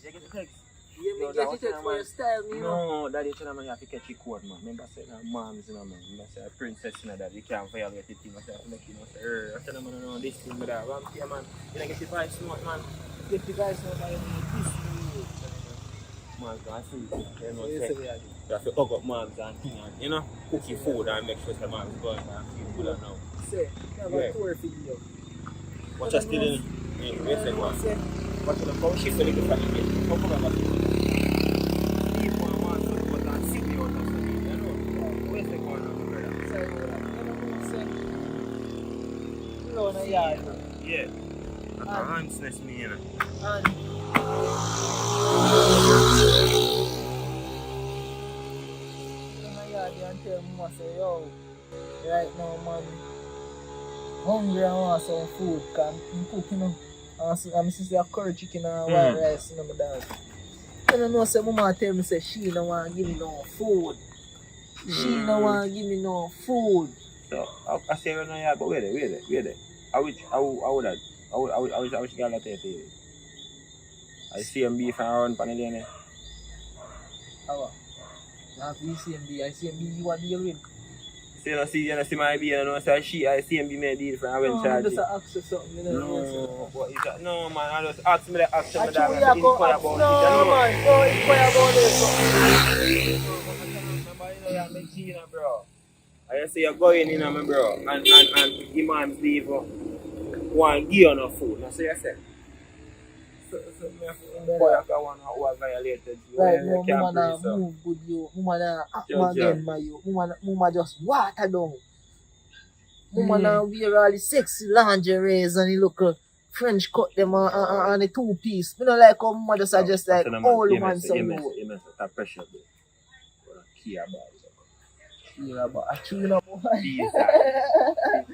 You get the text. Yeah, me get it for your style, you know. No, that you man, you have to catch your code, man. Remember saying moms, you know, man. Remember saying princess, you know, that you can't violate the thing. I say, make you know, say, I tell them, no, this thing, but that. Ram here, man. You don't get the vice note, man. Get the vice note, man. This thing. Man, can't see it. You know, say, you have to hug up moms and thing, and, you know, cook your food and make sure the moms go and feel good now. Say, you have a tour for you. Watch us still in. Wait a second. Watch the phone, she feel like the fucking game. Come on, man. People want to go and see me out of something, you know. Where's the corner, brother? You know, in the yard. Yeah. That's a handsness me, you know. And in the yard, you can tell Mama say, yo, right now, man, hungry and want some food, because I'm cooking, you know. I'm sister a curry chicken and white rice, you know, my dog. I don't know, say Mama tell me, say she don't want to give me no food. She don't want to give me no food. So, I say, no, yeah, but wait there. I wish girl that take it. I see him beef and around pan again. How? Now, you see him, you want to deal with? You see my beer, you know, so she, I see him be made deal for I went charge. No, just ask you something, you know. No, but is that, no, man, I just ask me the action, Actually, man, we are going inquire to about no, man, go inquire about this. Remember, you know, you're my Gina, bro. I say you're going in, my bro, and Imams leave one give you no food. Now, so you say, so me boy, I want who are violated you. Right, no, Mama na move good you. Mama na act again by you. Mama just water down. Mama na wear all the sexy lingeries and the look French cut them on the two-piece. You know, like how Mama just suggest like all the man say no. You that pressure, bro. Care about it. Care about it. You know, boy.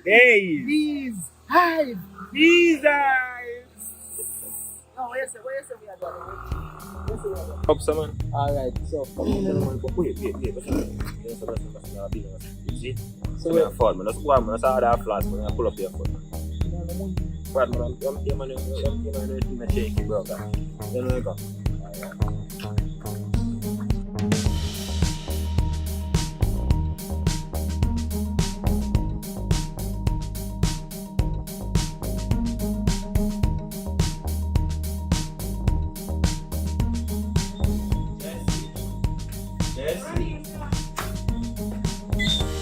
Hey! These hive. These eyes! No, what you say we are doing? Up, man. Alright, so. Wait. You see? So, I'm fault, man. That's why, man. That's how that flash, man. I pull up your foot, man. What, man? I'm shaky, bro. You know, you go.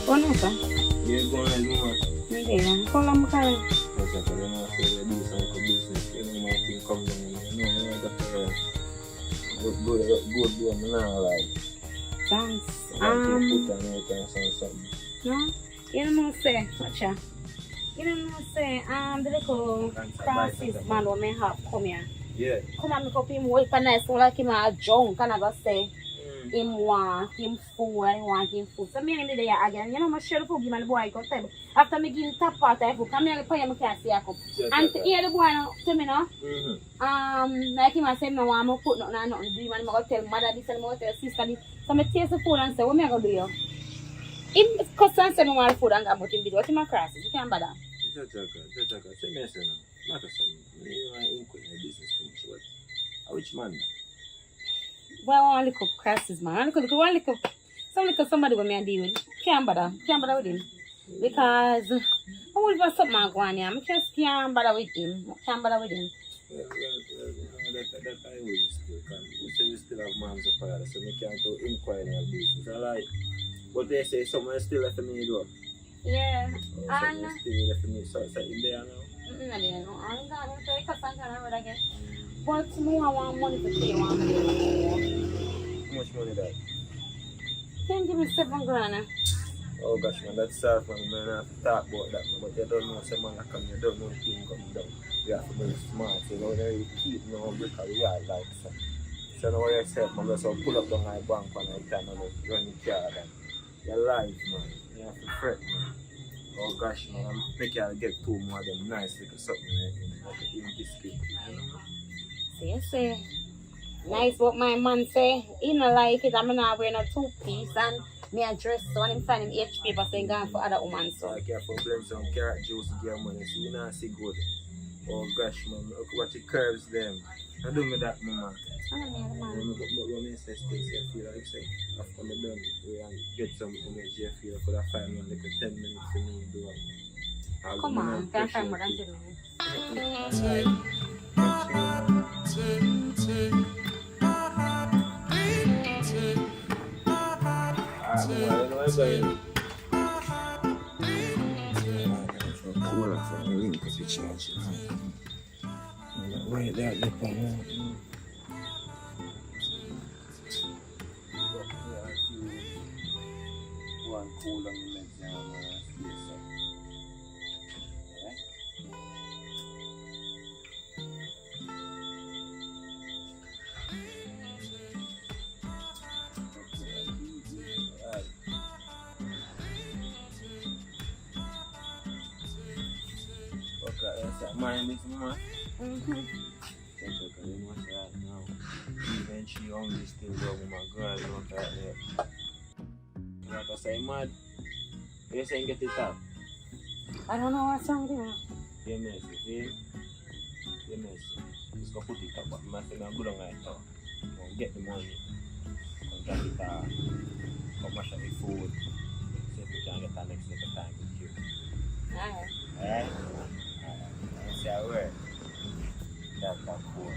Ano ka? You're going to do what? Hindi lang. Ikaw lang makala. Kasi pag ano, sila do some business, yun yung mga thing come down, you know, I got to good doon na like. Thanks. Put on it and something. No? Yun mo say. Watcha. Yun mo say. Dili ko Francis man wa may hap come here. Yeah. Come on, ko pim way pa nice like him a John kana go say. Him want him food, I want him food. So me and the day again, you know, my share food give me the boy go time. After me give top part I food, come here pay him can't see up. And here the boy no to me no. Like him I say no want me put nothing do man go tell mother this and go tell sister this. So me taste the food and say what me go do you? Him custom say no want food and go but him video what him a cross. You can't bother. Jaga. Say me say no. Not some. Me want include my business too much. What? Which man? Well, I want to look up crosses, man. I want to look up somebody with me and deal with. Can't bother with him. Because I want to something going on here. I just can't bother with him. Can't bother with him. Well, that I will still can. We say we still have moms of fire, so we can't go inquire in business. I like. But they say someone still left me though. Yeah. Someone still left me. So it's in there now. I don't know. I'm going to say because I'm going to get. But more I want money to pay one. How much money that? Can you give me 7 grand? Oh gosh, man, that's sad, man. Man, I have to talk about that, man. But you don't know someone that come, you don't know the team coming down. You have to be smart, you know, you keep no brick of the yard like so. So now what you said, man, just pull up down my bank and I time and run the car and you're live, man. You have to fret, man. Oh gosh, man, I'm making you get 2 more of them nice little something like in biscuit, you know? Say, nice what my man say. He not like it. I'm not wearing a 2-piece and me a dress so when him find him H paper saying gone for other woman so. I care for blend some carrot juice to get money so you not see good. Oh gosh, man, look what the curves them. I do me that, mama. When I say things, I feel like say after me done, we and get some energy. I feel I could have 5 minutes, like 10 minutes for me to do it. Come on, can't find more than 10 minutes. Wait, that look one cool on the legs now, yes, okay, yes, mind this man. Even she only still go with my girl, you know that there. Like I say, mad. You saying get it up? I don't know what's wrong with you. You messy, see? You messy. Just go put it up, but my thing I'm good on right now. Go get the money. Go drop it off. Go mash up the food. See if we can get our next little time with you. Alright. Alright? Alright. See how we're. That's cool.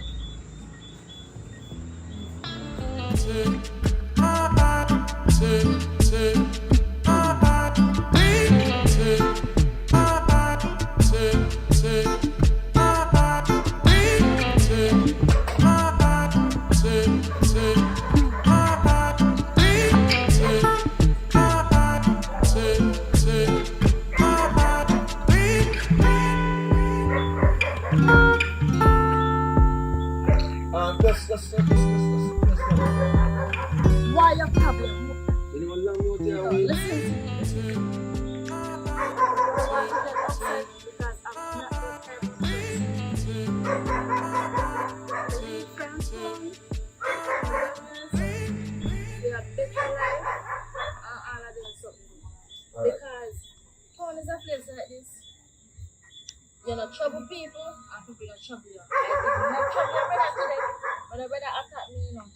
Why your problem? Anyone love me out there? Listen to me. Why you get upset? Because I'm not the type of person. Leave friends alone. You have better life. And all of them something. Because town is a place like this. You not trouble people, and people don't trouble you. I did not trouble your brother today, but your brother attacked me, you know.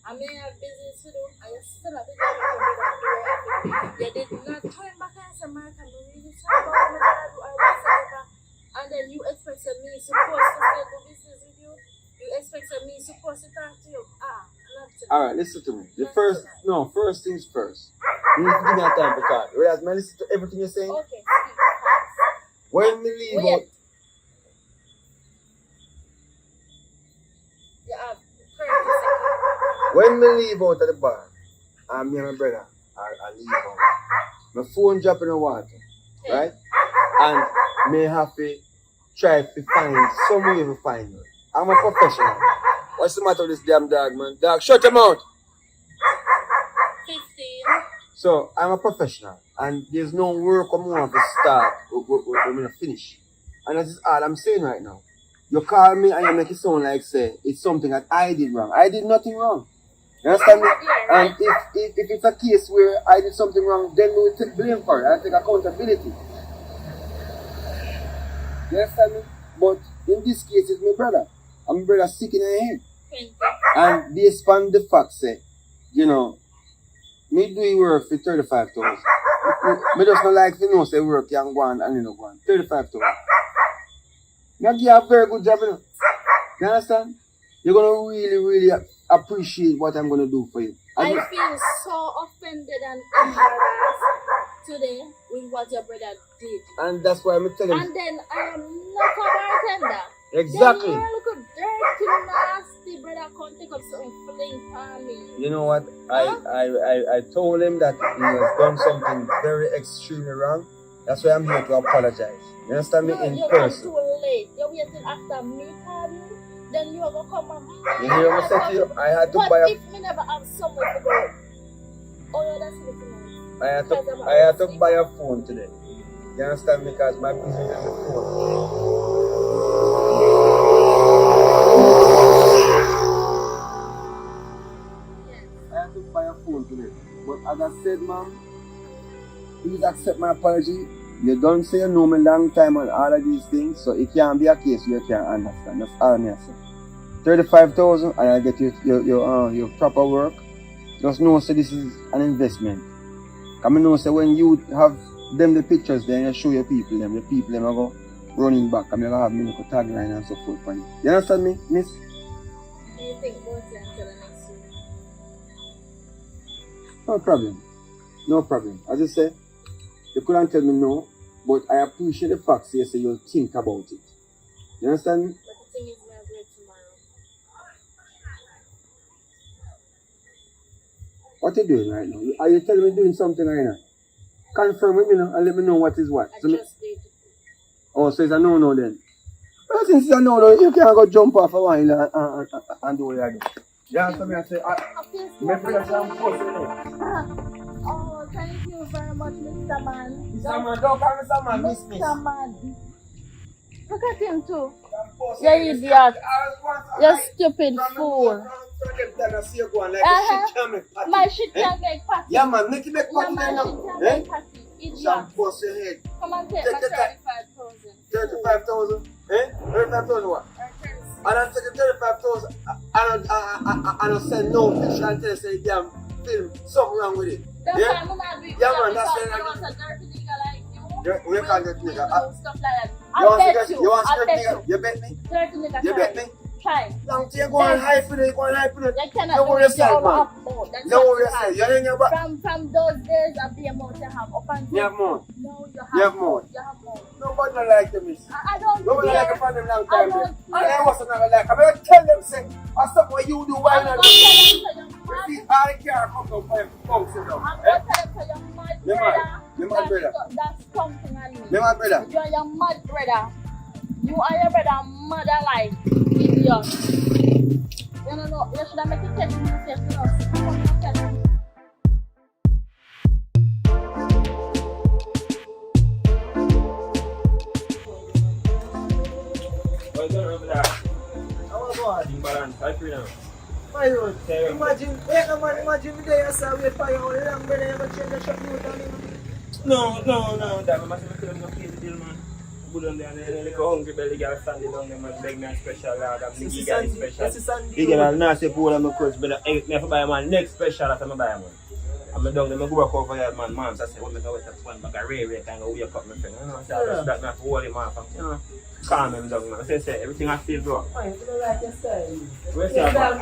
I may have business to do, and you still have to do your brother. You did not turn back and say, Mark, I'm really sorry about what my brother do or whatsoever. And then you expect me supposed to still do business with you? You expect me supposed to talk to you? Not to. Alright, listen to me. First things first. You need to give me a time to talk. Whereas, man, listen to everything you're saying. Okay, When we leave out, you have 30 seconds. when we leave out of the bar, and me and my brother I leave out, my phone drop in the water, right? And may have to try to find some way to find her. I'm a professional. What's the matter with this damn dog, man? Dog, shut your mouth. 15. So I'm a professional, and there's no work I'm going to start when I finish. And that is all I'm saying right now. You call me and you make it sound like say it's something that I did wrong. I did nothing wrong. You understand me? And if it's a case where I did something wrong, then we will take blame for it. I take accountability. You understand me? But in this case, it's my brother. And my brother sick in the head. 20. And based on the fact, say, you know, me do work for 35,000. Me just not like to know say work can go on and you know go on. 35,000. Me give you a very good job, you know. You understand? You're gonna really appreciate what I'm gonna do for you. I feel so offended and embarrassed today with what your brother did. And that's why I'm telling you. And then I am not a bartender. Exactly. Then you look dirty, nasty brother can't take up something fling on me. You know what? I told him that he has done something very extremely wrong. That's why I'm here to apologize. You understand me? No, In you're person. too late. You're waiting after me call you. Then you're gonna come and You hear what I said to you? I had to what buy if me never have somewhere to go? Oh, yeah, that's it. I had to buy a phone today. You understand me? Because my business is the phone. I had to buy a phone today. But as I said, ma'am, please accept my apology. you don't say you know me long time on all of these things, so it can't be a case where you can't understand. That's all me I say. 35,000 and I'll get your proper work. Just know say this is an investment. Cause I know say when you have them the pictures then you show your people them, the people them are go running back and you have me little tagline and so forth for you. You understand me, miss? Do you think about it until the next year? No problem. No problem. As I say, you couldn't tell me no, but I appreciate the fact that you say you'll think about it. You understand me? But the thing is, we're going tomorrow. What you doing right now? Are you telling me doing something right now? Confirm with me now and let me know what is what. I So me- just did. Oh, so it's a no then. Well, since it's a no, you can't go jump off a while and do what you do. Yeah, so me I say, me feel some force in it. Oh, thank you very much, Mr. Man. Mr. Man, don't call me Mr. Man, miss. Mr. Man. Look at him too. You idiot. You stupid fool. My shit can make patty. Yeah, man, make it make Yeah, patty my now. shit can make patty. Idiot. Some force your head. Come and take my 35,000. 35,000. 35,000 what? And I take the 35,000 I don't send no picture and tell you say damn film something wrong with it. That's Yeah? why I'm not doing Yeah, man, because that's you why want a dirty nigga like you. Yeah, we can't get nigga. Do stuff like that. You I'll want bet to you. you want I'll to bet nigga? you. You bet me? Dirty nigga. You bet me? Try. Long time go on hype with it, go on hype with it. You cannot Don't do worry it your yourself, own man. upload. That's Don't what worry you yourself. have. You're in your back. From those days of the amount you have up until You have more. no, you have, You have more. You have more. Nobody don't like them, miss. I don't Nobody care. like a fan them long I time. don't And care. I wasn't never like. I'm going to tell them, say, I stop what you do, why I'm not? gonna tell them to your mad. See, I can't come down for him to come sit down. I'm Eh? gonna tell them to your mad You brother. mad? You mad brother? That's something on me. Me my brother. You are your mad brother. You are your brother mad alive. Idiot. You don't know. You should have made it 10 minutes left to us. Come on, tell them. What's going on over there? How about Team balance, I feel now. my road? Imagine me there, sir, wait for you all along, brother, you gonna change the shop you down here. No, that man must have pay the bill, man. Good on there, and then like a hungry belly girl standing down there, man, beg me a special order, I'm the guy special. The girl not say poor on my coach, but I me have to buy man next special after I buy man. I'm down there, I go back over here, man, I say, what make I wait one bag of rare kind of wake up my friend, you know, so that me have to hold him off, you know, calm him down, man. I say, everything I feel, bro. Fine, you don't like your style. Where's your man?